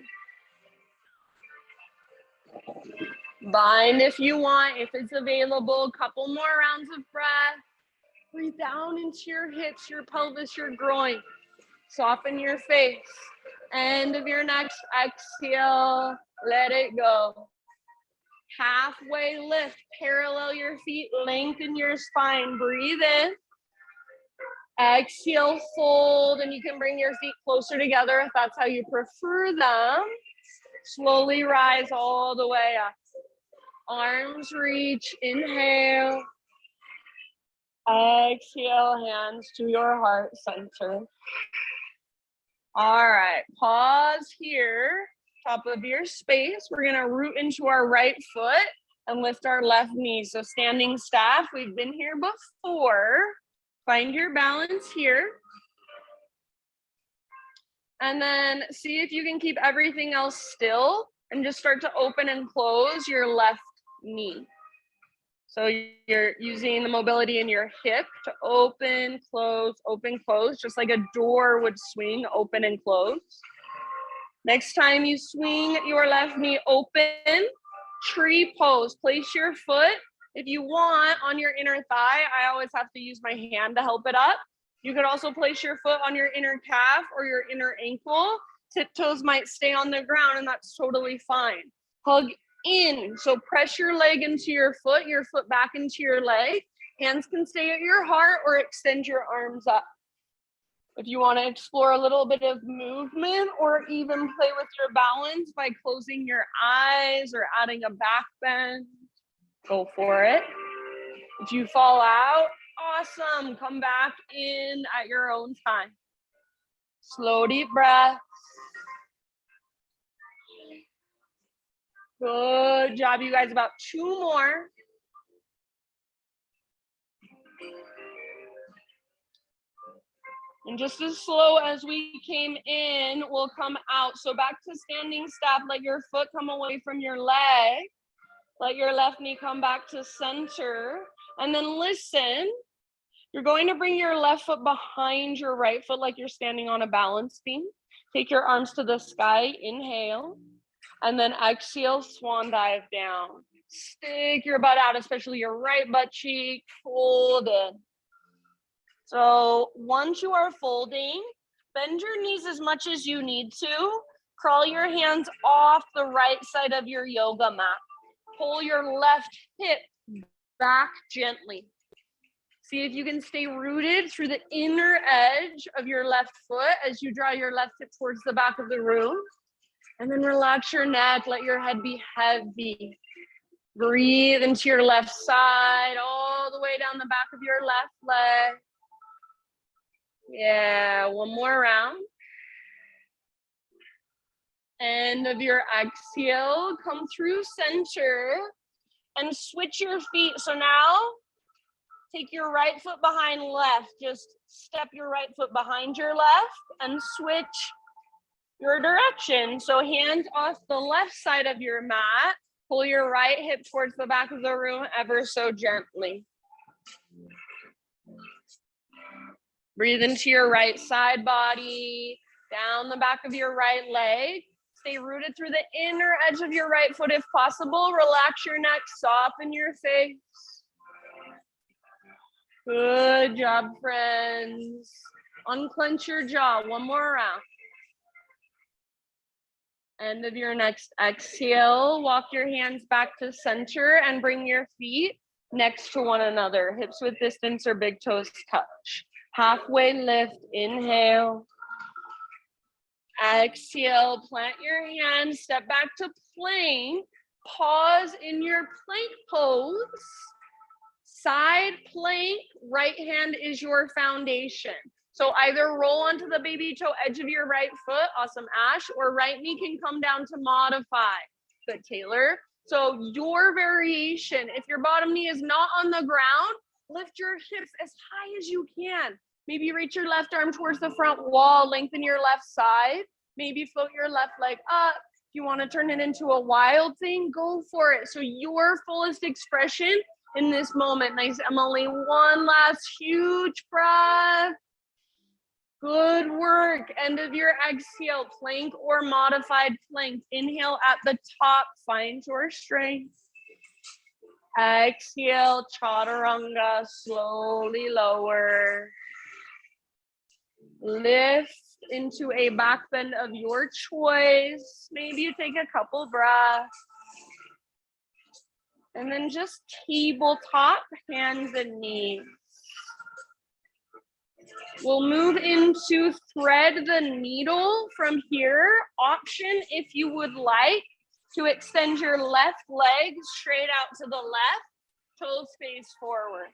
Speaker 1: Bind if you want, if it's available. Couple more rounds of breath. Breathe down into your hips, your pelvis, your groin. Soften your face. End of your next exhale. Let it go. Halfway lift. Parallel your feet. Lengthen your spine. Breathe in. Exhale, fold, and you can bring your feet closer together if that's how you prefer them. Slowly rise all the way up. Arms reach. Inhale. Exhale, hands to your heart center. All right, pause here, top of your space. We're gonna root into our right foot and lift our left knee. So standing staff, we've been here before. Find your balance here. And then see if you can keep everything else still and just start to open and close your left knee. So you're using the mobility in your hip to open, close, just like a door would swing, open and close. Next time you swing your left knee open, tree pose. Place your foot, if you want, on your inner thigh. I always have to use my hand to help it up. You could also place your foot on your inner calf or your inner ankle. Tiptoes might stay on the ground, and that's totally fine. Hug in, so press your leg into your foot back into your leg. Hands can stay at your heart or extend your arms up. If you want to explore a little bit of movement or even play with your balance by closing your eyes or adding a back bend, go for it. If you fall out, awesome. Come back in at your own time. Slow, deep breath. Good job, you guys. About 2 more. And just as slow as we came in, we'll come out. So back to standing staff. Let your foot come away from your leg. Let your left knee come back to center. And then listen. You're going to bring your left foot behind your right foot like you're standing on a balance beam. Take your arms to the sky. Inhale. And then exhale, swan dive down. Stick your butt out, especially your right butt cheek. Fold in. So once you are folding, bend your knees as much as you need to. Crawl your hands off the right side of your yoga mat. Pull your left hip back gently. See if you can stay rooted through the inner edge of your left foot as you draw your left hip towards the back of the room. And then relax your neck, let your head be heavy. Breathe into your left side, all the way down the back of your left leg. Yeah, 1 more round. End of your exhale, come through center and switch your feet. So now, take your right foot behind left. Just step your right foot behind your left and switch your direction. So hands off the left side of your mat. Pull your right hip towards the back of the room ever so gently. Breathe into your right side body, down the back of your right leg. Stay rooted through the inner edge of your right foot if possible. Relax your neck, soften your face. Good job, friends. Unclench your jaw. 1 more round. End of your next exhale, walk your hands back to center and bring your feet next to one another. Hips width distance or big toes touch. Halfway lift, inhale. Exhale, plant your hands, step back to plank. Pause in your plank pose. Side plank, right hand is your foundation. So either roll onto the baby toe edge of your right foot, awesome Ash, or right knee can come down to modify. Good, Taylor. So your variation, if your bottom knee is not on the ground, lift your hips as high as you can. Maybe reach your left arm towards the front wall, lengthen your left side. Maybe float your left leg up. If you want to turn it into a wild thing, go for it. So your fullest expression in this moment. Nice, Emily. One last huge breath. Good work. End of your exhale, plank or modified plank. Inhale at the top, find your strength. Exhale, Chaturanga, slowly lower. Lift into a back bend of your choice. Maybe you take a couple breaths. And then just tabletop, hands and knees. We'll move into thread the needle from here. Option if you would like to extend your left leg straight out to the left, toes face forward.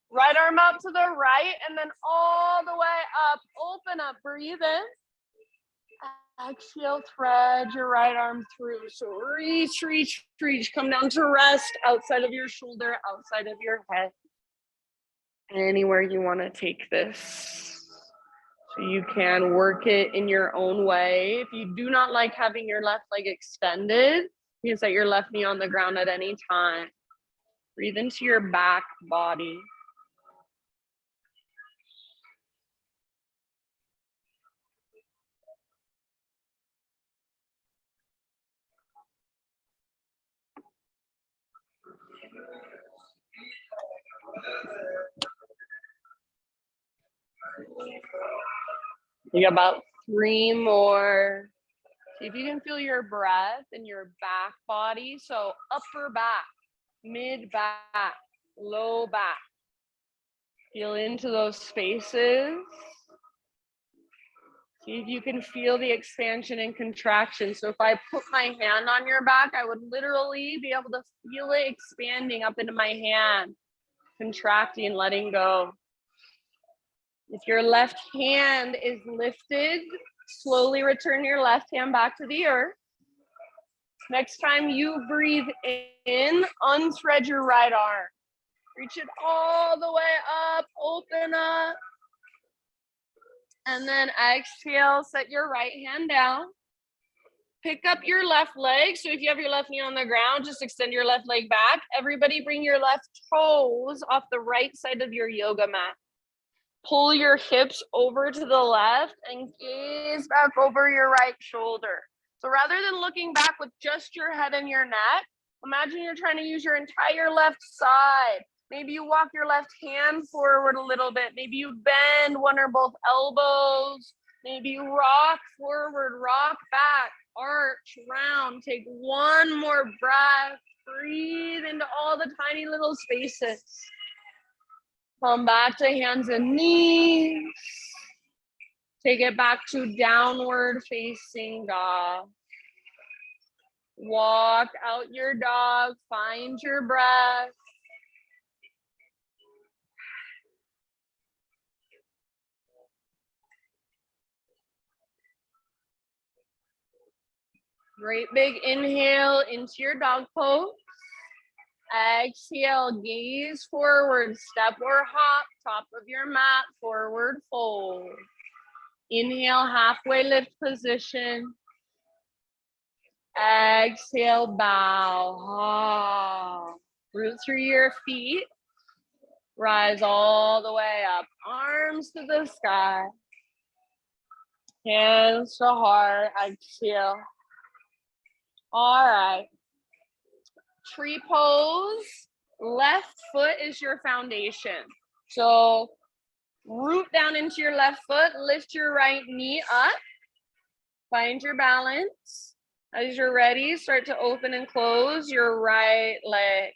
Speaker 1: Right arm out to the right and then all the way up. Open up, breathe in. Exhale, thread your right arm through. So reach, reach, reach. Come down to rest outside of your shoulder, outside of your head. Anywhere you want to take this. So you can work it in your own way. If you do not like having your left leg extended, you can set your left knee on the ground at any time. Breathe into your back body. You got about 3 more. See if you can feel your breath in your back body. So upper back, mid back, low back. Feel into those spaces. See if you can feel the expansion and contraction. So if I put my hand on your back, I would literally be able to feel it expanding up into my hand, contracting, letting go. If your left hand is lifted, slowly return your left hand back to the earth. Next time you breathe in, unthread your right arm. Reach it all the way up, open up. And then exhale, set your right hand down. Pick up your left leg. So if you have your left knee on the ground, just extend your left leg back. Everybody bring your left toes off the right side of your yoga mat. Pull your hips over to the left and gaze back over your right shoulder. So rather than looking back with just your head and your neck, imagine you're trying to use your entire left side. Maybe you walk your left hand forward a little bit. Maybe you bend one or both elbows. Maybe you rock forward, rock back, arch, round. Take one more breath. Breathe into all the tiny little spaces. Come back to hands and knees. Take it back to downward facing dog. Walk out your dog. Find your breath. Great big inhale into your dog pose. Exhale, gaze forward, step or hop, top of your mat, forward fold. Inhale, halfway lift position. Exhale, bow. Root through your feet. Rise all the way up, arms to the sky. Hands to heart, exhale. All right. Tree pose, left foot is your foundation. So root down into your left foot, lift your right knee up, find your balance. As you're ready, start to open and close your right leg.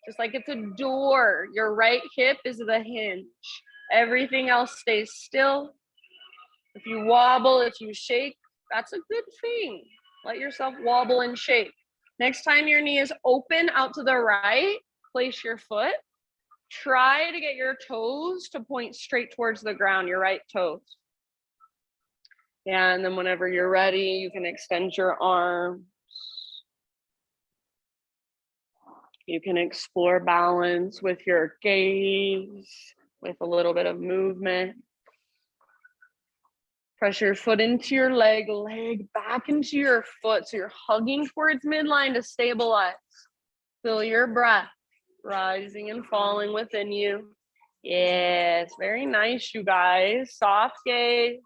Speaker 1: Just like it's a door, your right hip is the hinge. Everything else stays still. If you wobble, if you shake, that's a good thing. Let yourself wobble and shake. Next time your knee is open out to the right, place your foot. Try to get your toes to point straight towards the ground, your right toes. Yeah, and then whenever you're ready, you can extend your arms. You can explore balance with your gaze, with a little bit of movement. Press your foot into your leg back into your foot. So you're hugging towards midline to stabilize. Feel your breath rising and falling within you. Yes, very nice, you guys. Soft gaze.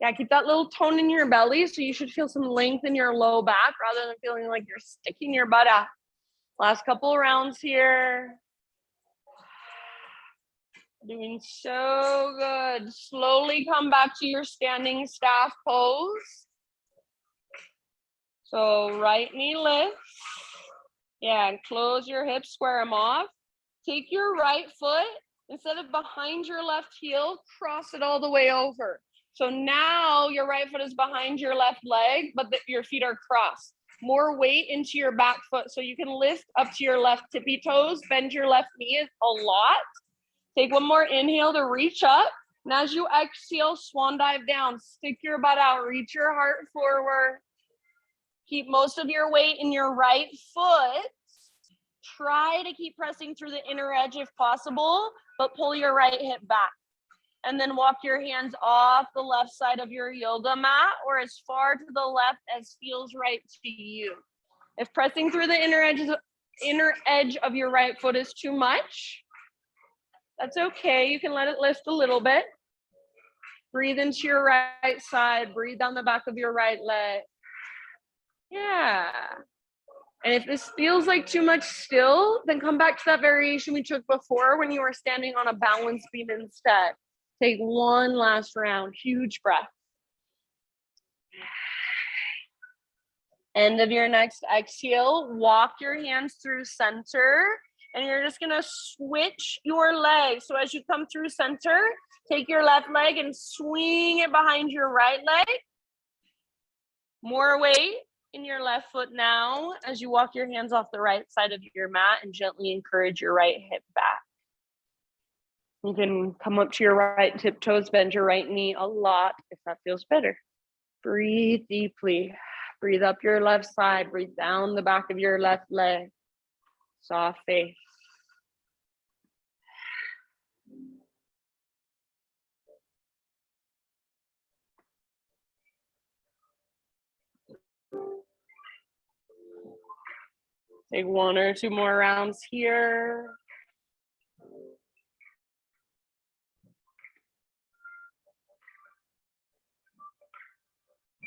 Speaker 1: Yeah, keep that little tone in your belly. So you should feel some length in your low back rather than feeling like you're sticking your butt out. Last couple rounds here. Doing so good. Slowly come back to your standing staff pose. So right knee lifts. Yeah, and close your hips, square them off. Take your right foot, instead of behind your left heel, cross it all the way over. So now your right foot is behind your left leg, but your feet are crossed. More weight into your back foot so you can lift up to your left tippy toes, bend your left knee a lot. Take one more inhale to reach up. And as you exhale, swan dive down. Stick your butt out, reach your heart forward. Keep most of your weight in your right foot. Try to keep pressing through the inner edge if possible, but pull your right hip back. And then walk your hands off the left side of your yoga mat or as far to the left as feels right to you. If pressing through the inner edge of your right foot is too much, that's okay. You can let it lift a little bit. Breathe into your right side. Breathe down the back of your right leg. Yeah. And if this feels like too much still, then come back to that variation we took before when you were standing on a balance beam instead. Take one last round. Huge breath. End of your next exhale. Walk your hands through center. And you're just going to switch your legs. So as you come through center, take your left leg and swing it behind your right leg. More weight in your left foot now as you walk your hands off the right side of your mat and gently encourage your right hip back. You can come up to your right tiptoes, bend your right knee a lot if that feels better. Breathe deeply. Breathe up your left side. Breathe down the back of your left leg. Soft face. Take one or two more rounds here.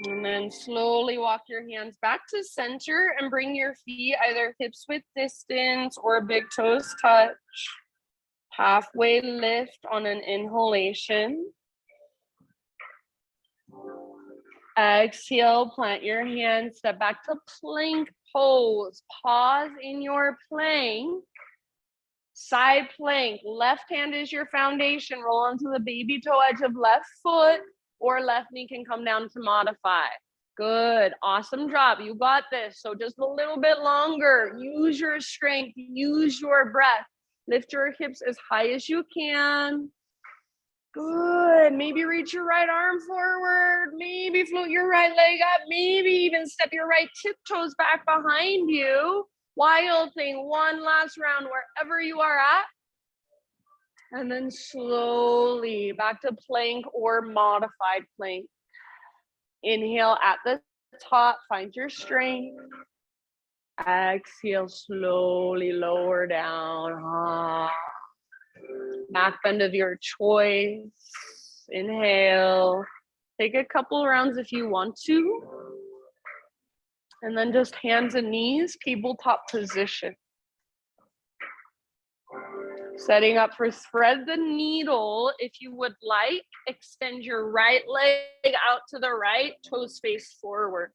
Speaker 1: And then slowly walk your hands back to center and bring your feet either hips width distance or big toes touch. Halfway lift on an inhalation. Exhale, plant your hands, step back to plank pose. Pause in your plank. Side plank, left hand is your foundation. Roll onto the baby toe edge of left foot or left knee can come down to modify. Good, awesome job. You got this. So just a little bit longer. Use your strength, use your breath. Lift your hips as high as you can. Good. Maybe reach your right arm forward. Maybe float your right leg up. Maybe even step your right tiptoes back behind you. Wild thing. One last round wherever you are at. And then slowly back to plank or modified plank. Inhale at the top. Find your strength. Exhale, slowly lower down. Back bend of your choice. Inhale. Take a couple rounds if you want to. And then just hands and knees, tabletop position. Setting up for thread the needle. If you would like, extend your right leg out to the right, toes face forward.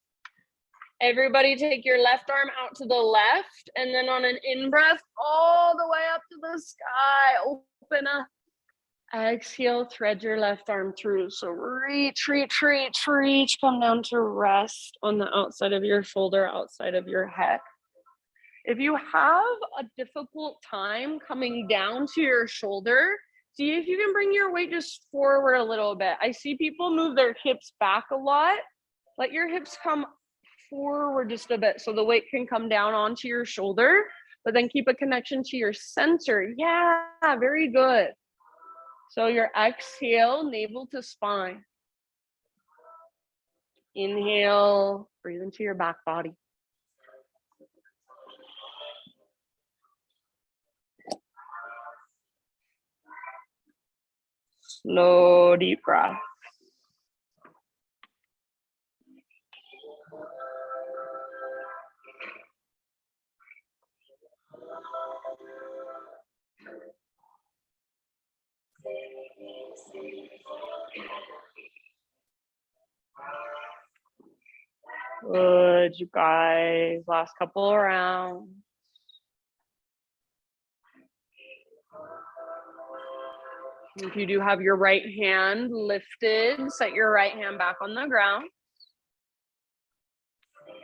Speaker 1: Everybody take your left arm out to the left, and then on an in-breath, all the way up to the sky, open up. Exhale, thread your left arm through. So reach, reach, reach, reach. Come down to rest on the outside of your shoulder, outside of your head. If you have a difficult time coming down to your shoulder, see if you can bring your weight just forward a little bit. I see people move their hips back a lot. Let your hips come forward just a bit so the weight can come down onto your shoulder, but then keep a connection to your center. Yeah, very good. So your exhale, navel to spine. Inhale, breathe into your back body. Slow, deep breath. Good, you guys. Last couple of rounds. If you do have your right hand lifted, set your right hand back on the ground.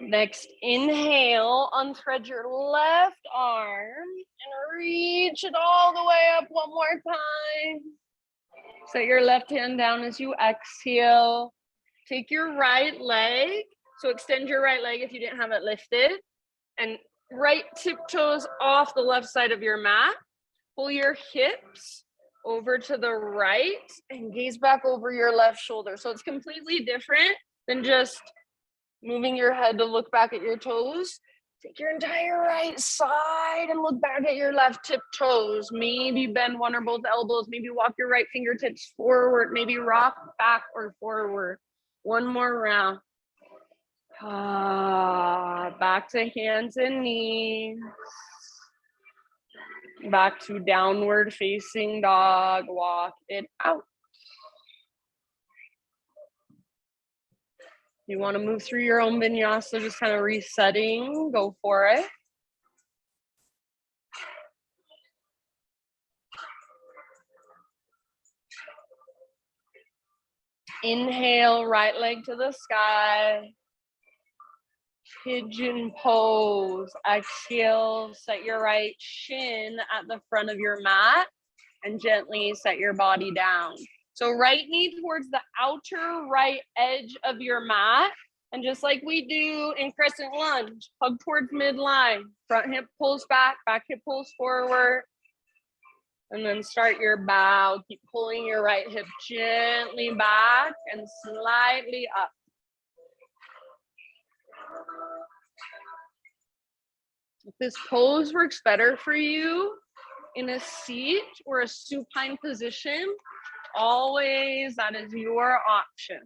Speaker 1: Next, inhale, unthread your left arm and reach it all the way up one more time. Set your left hand down as you exhale. Take your right leg, so extend your right leg if you didn't have it lifted, and right tiptoes off the left side of your mat. Pull your hips over to the right and gaze back over your left shoulder. So it's completely different than just moving your head to look back at your toes. Take your entire right side and look back at your left tiptoes. Maybe bend one or both elbows. Maybe walk your right fingertips forward. Maybe rock back or forward. One more round. Back to hands and knees. Back to downward facing dog. Walk it out. You want to move through your own vinyasa, just kind of resetting. Go for it. Inhale, right leg to the sky. Pigeon pose. Exhale, set your right shin at the front of your mat and gently set your body down. So right knee towards the outer right edge of your mat. And just like we do in Crescent Lunge, hug towards midline. Front hip pulls back, back hip pulls forward. And then start your bow. Keep pulling your right hip gently back and slightly up. If this pose works better for you in a seat or a supine position, always that is your option.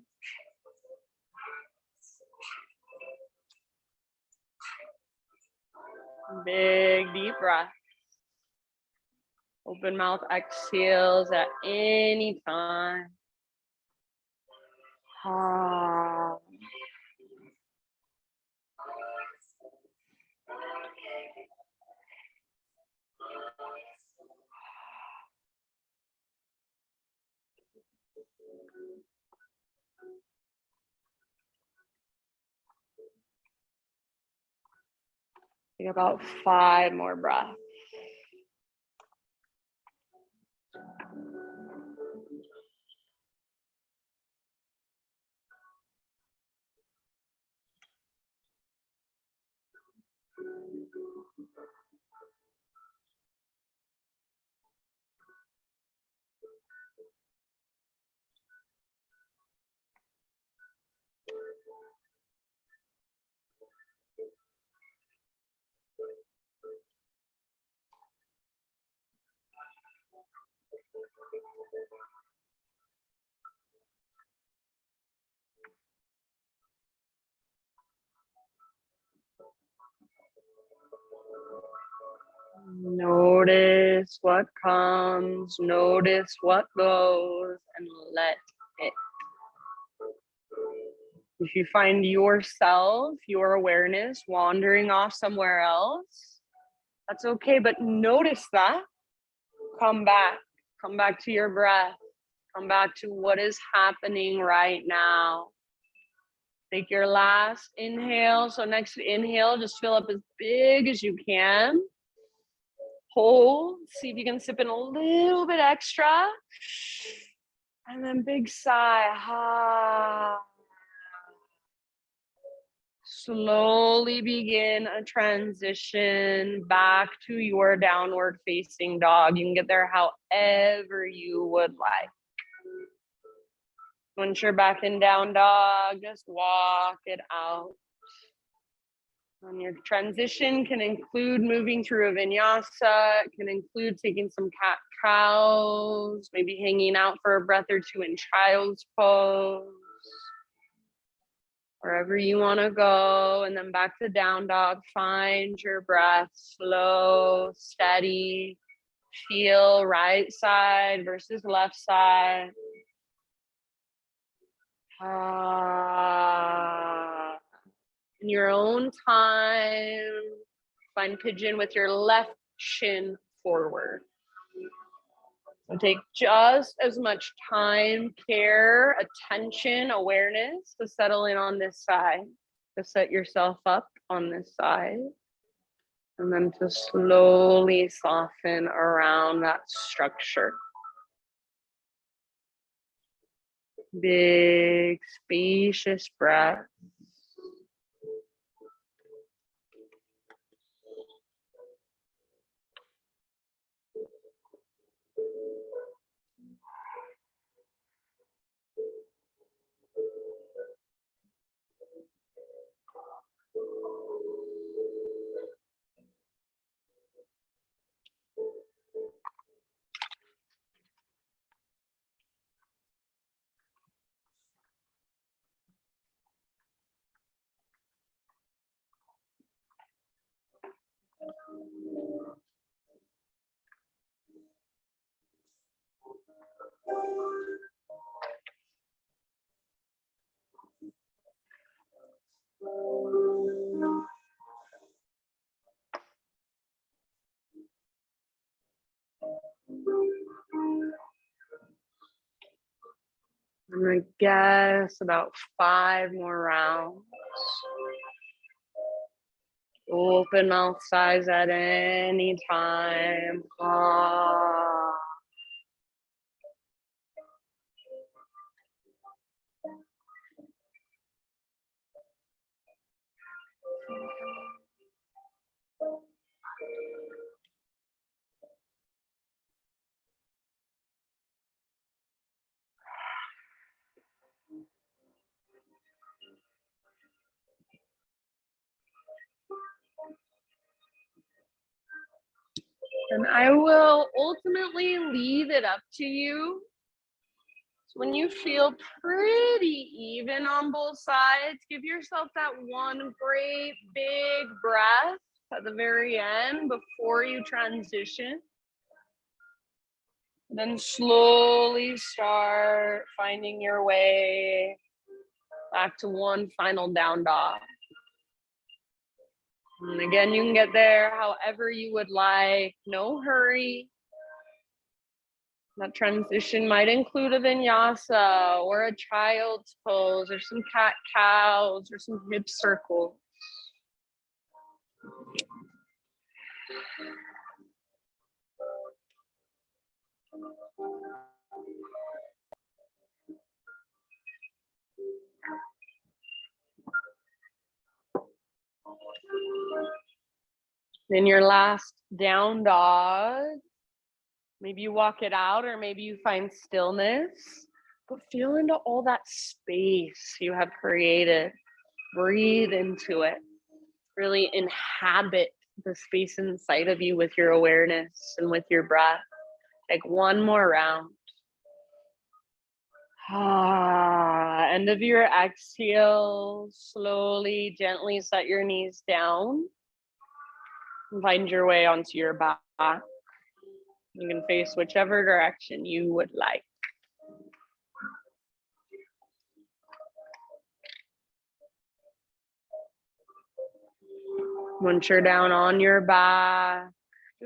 Speaker 1: Big deep breath. Open mouth exhales at any time. Take about 5 more breaths. Notice what comes, notice what goes, and let it. If you find yourself, your awareness wandering off somewhere else, that's okay, but notice that. Come back, Come back to your breath. Come back to what is happening right now. Take your last inhale. So next inhale, just fill up as big as you can. Hold. See if you can sip in a little bit extra. And then big sigh. Ha. Slowly begin a transition back to your downward facing dog. You can get there however you would like. Once you're back in down dog, just walk it out. And your transition can include moving through a vinyasa. It can include taking some cat cows, maybe hanging out for a breath or two in child's pose. Wherever you want to go, and then back to down dog. Find your breath, slow, steady. Feel right side versus left side. In your own time, find pigeon with your left shin forward. So take just as much time, care, attention, awareness to settle in on this side, to set yourself up on this side, and then to slowly soften around that structure. Big, spacious breath. I'm gonna guess about 5 more rounds. Open mouth size at any time. And I will ultimately leave it up to you. So when you feel pretty even on both sides, give yourself that one great big breath at the very end before you transition. Then slowly start finding your way back to one final down dog. And again, you can get there however you would like, no hurry. That transition might include a vinyasa or a child's pose or some cat cows or some hip circles. Then your last down dog, maybe you walk it out or maybe you find stillness, but feel into all that space you have created. Breathe into it. Really inhabit the space inside of you with your awareness and with your breath. Take one more round. End of your exhale, slowly, gently set your knees down. Find your way onto your back. You can face whichever direction you would like. Once you're down on your back,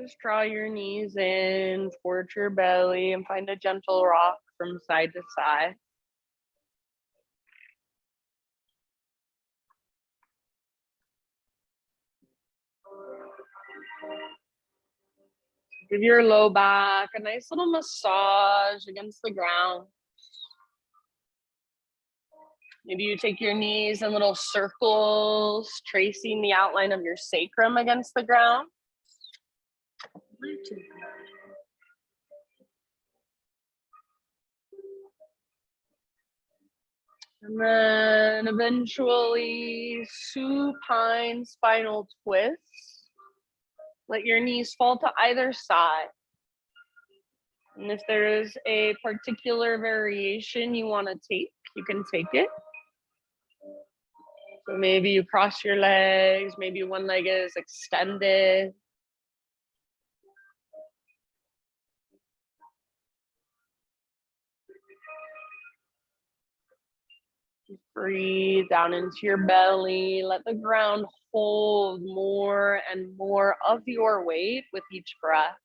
Speaker 1: Just draw your knees in towards your belly and find a gentle rock from side to side. Give your low back a nice little massage against the ground. Maybe you take your knees in little circles, tracing the outline of your sacrum against the ground. And then eventually supine spinal twist. Let your knees fall to either side. And if there is a particular variation you want to take, you can take it. So maybe you cross your legs, maybe one leg is extended. Just breathe down into your belly. Let the ground hold more and more of your weight with each breath.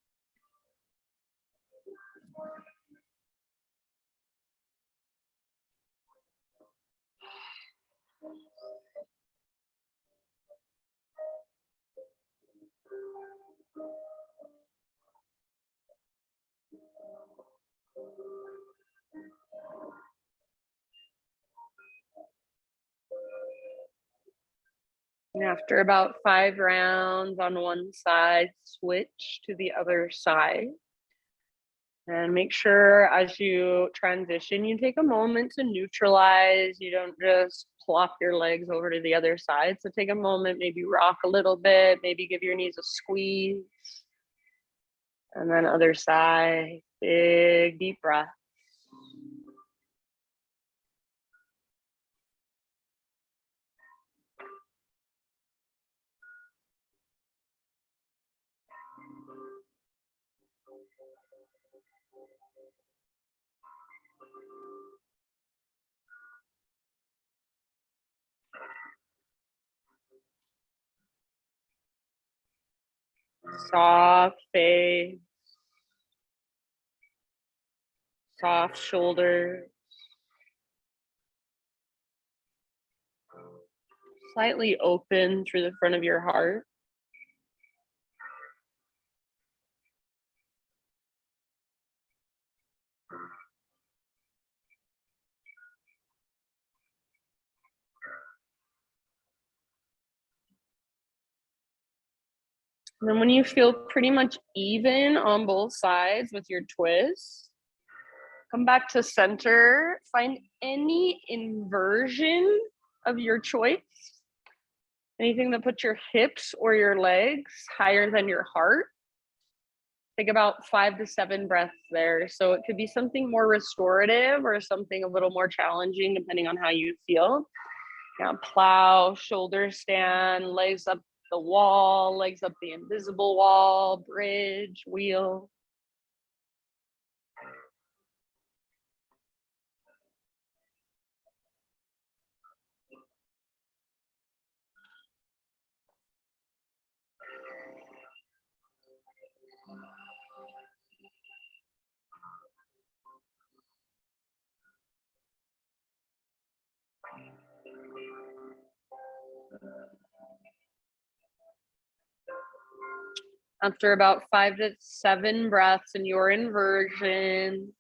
Speaker 1: And after about 5 rounds on one side, switch to the other side. And make sure as you transition, you take a moment to neutralize. You don't just plop your legs over to the other side. So take a moment, maybe rock a little bit, maybe give your knees a squeeze. And then other side, big deep breath. Soft face, soft shoulders, slightly open through the front of your heart. And then when you feel pretty much even on both sides with your twist, come back to center, find any inversion of your choice. Anything that puts your hips or your legs higher than your heart. Take about 5 to 7 breaths there. So it could be something more restorative or something a little more challenging depending on how you feel. Now plow, shoulder stand, legs up the wall, legs up the invisible wall, bridge, wheel. After about 5 to 7 breaths in your inversion,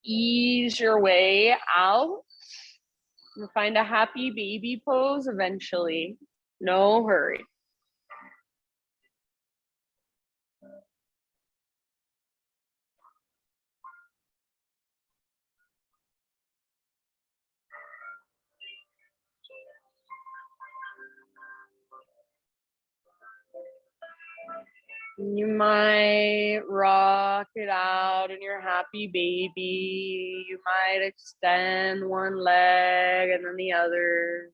Speaker 1: ease your way out and find a happy baby pose eventually. No hurry. You might rock it out in your happy baby. You might extend one leg and then the other.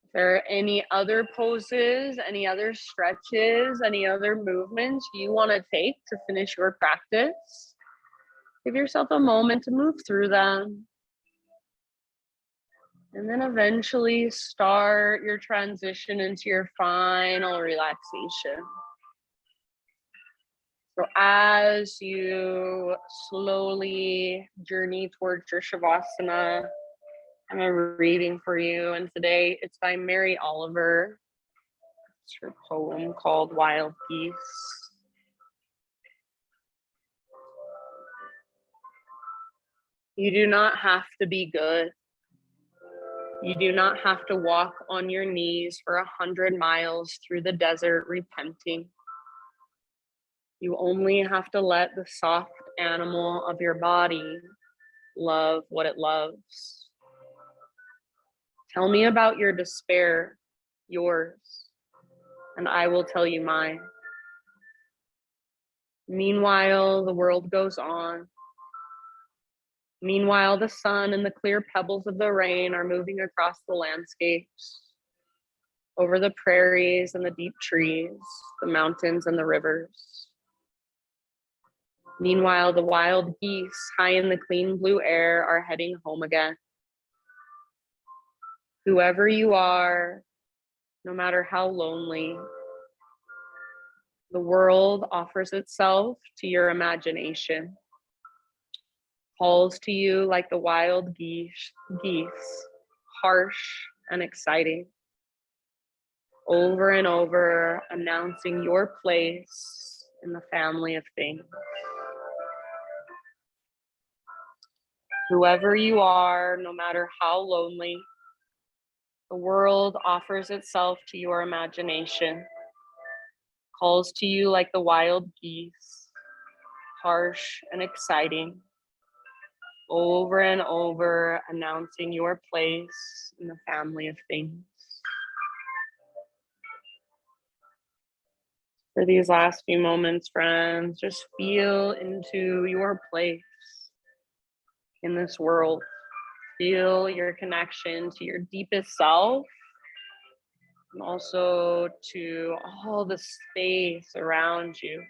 Speaker 1: If there are any other poses, any other stretches, any other movements you want to take to finish your practice, give yourself a moment to move through them. And then eventually start your transition into your final relaxation. So as you slowly journey towards your Shavasana, I have a reading for you. And today it's by Mary Oliver. It's her poem called Wild Geese. You do not have to be good. You do not have to walk on your knees for 100 miles through the desert repenting. You only have to let the soft animal of your body love what it loves. Tell me about your despair, yours, and I will tell you mine. Meanwhile, the world goes on. Meanwhile, the sun and the clear pebbles of the rain are moving across the landscapes, over the prairies and the deep trees, the mountains and the rivers. Meanwhile, the wild geese, high in the clean blue air, are heading home again. Whoever you are, no matter how lonely, the world offers itself to your imagination, calls to you like the wild geese, harsh and exciting, over and over, announcing your place in the family of things. Whoever you are, no matter how lonely, the world offers itself to your imagination, calls to you like the wild geese, harsh and exciting, over and over, announcing your place in the family of things. For these last few moments, friends, just feel into your place in this world. Feel your connection to your deepest self, and also to all the space around you,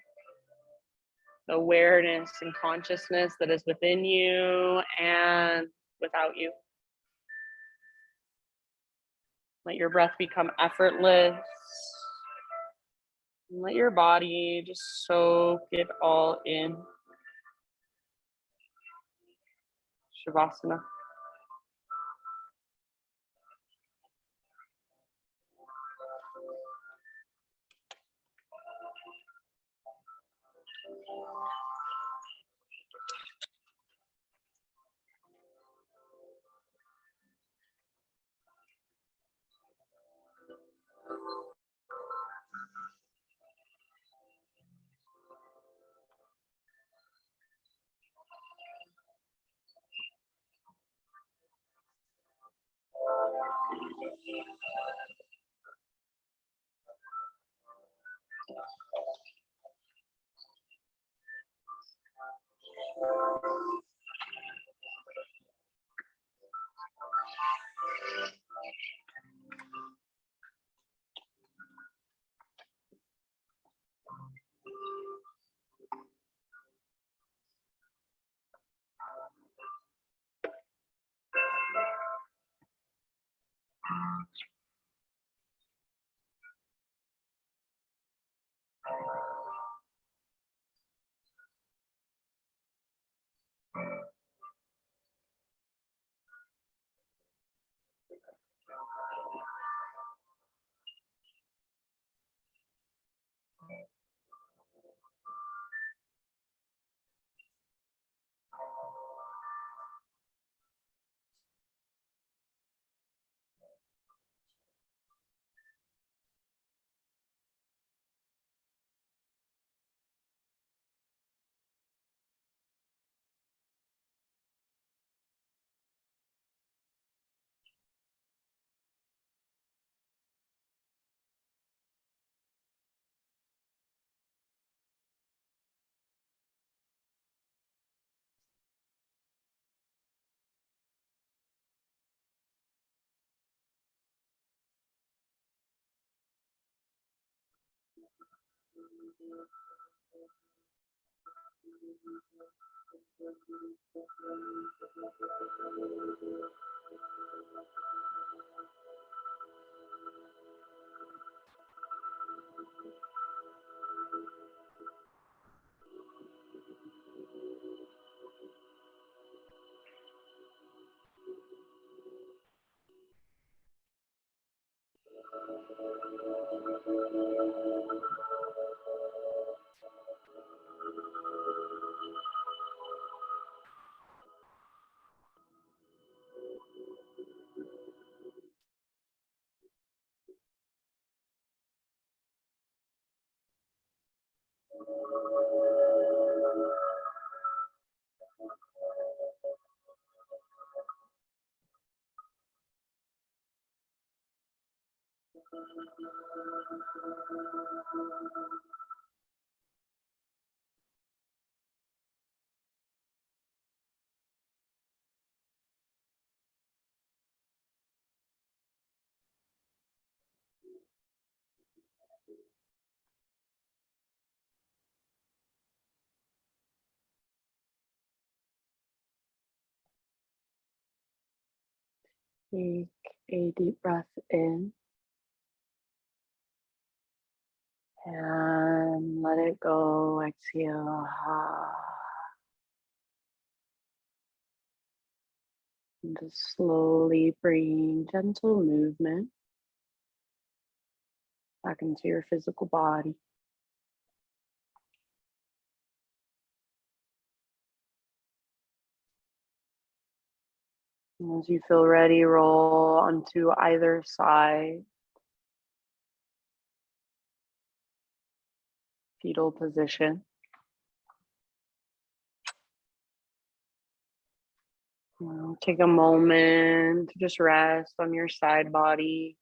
Speaker 1: the awareness and consciousness that is within you and without you. Let your breath become effortless. And let your body just soak it all in. Shavasana. Take a deep breath in and let it go. Exhale. And just slowly bring gentle movement back into your physical body. And as you feel ready, roll onto either side. Fetal position. Take a moment to just rest on your side body.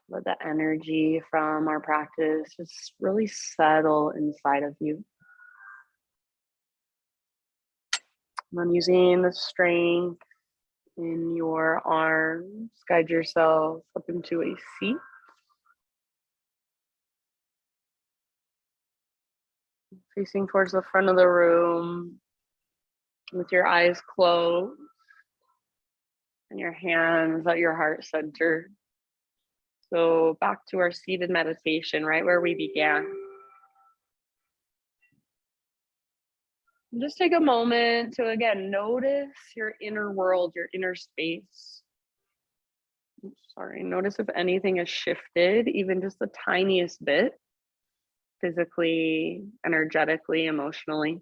Speaker 1: Let the energy from our practice just really settle inside of you. And then using the strength in your arms, guide yourself up into a seat. Facing towards the front of the room with your eyes closed and your hands at your heart center. So back to our seated meditation, right where we began. And just take a moment to, again, notice your inner world, your inner space. Notice if anything has shifted, even just the tiniest bit, physically, energetically, emotionally.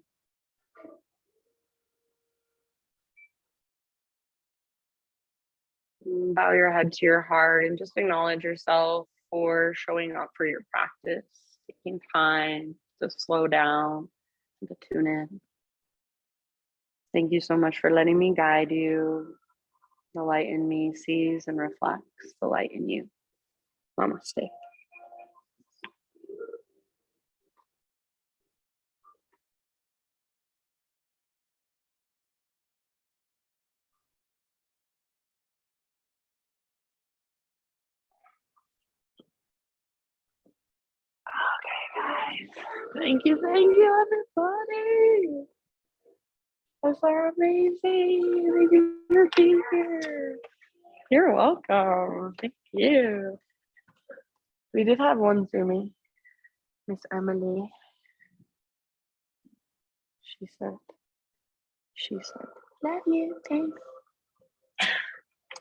Speaker 1: Bow your head to your heart and just acknowledge yourself for showing up for your practice, taking time to slow down and to tune in. Thank you so much for letting me guide you. The light in me sees and reflects the light in you. Namaste. Okay, guys. Thank you, everybody. Those are amazing. Thank you for being here. You're welcome. Thank you. We did have one through me, Miss Emily. She said, love you, thanks.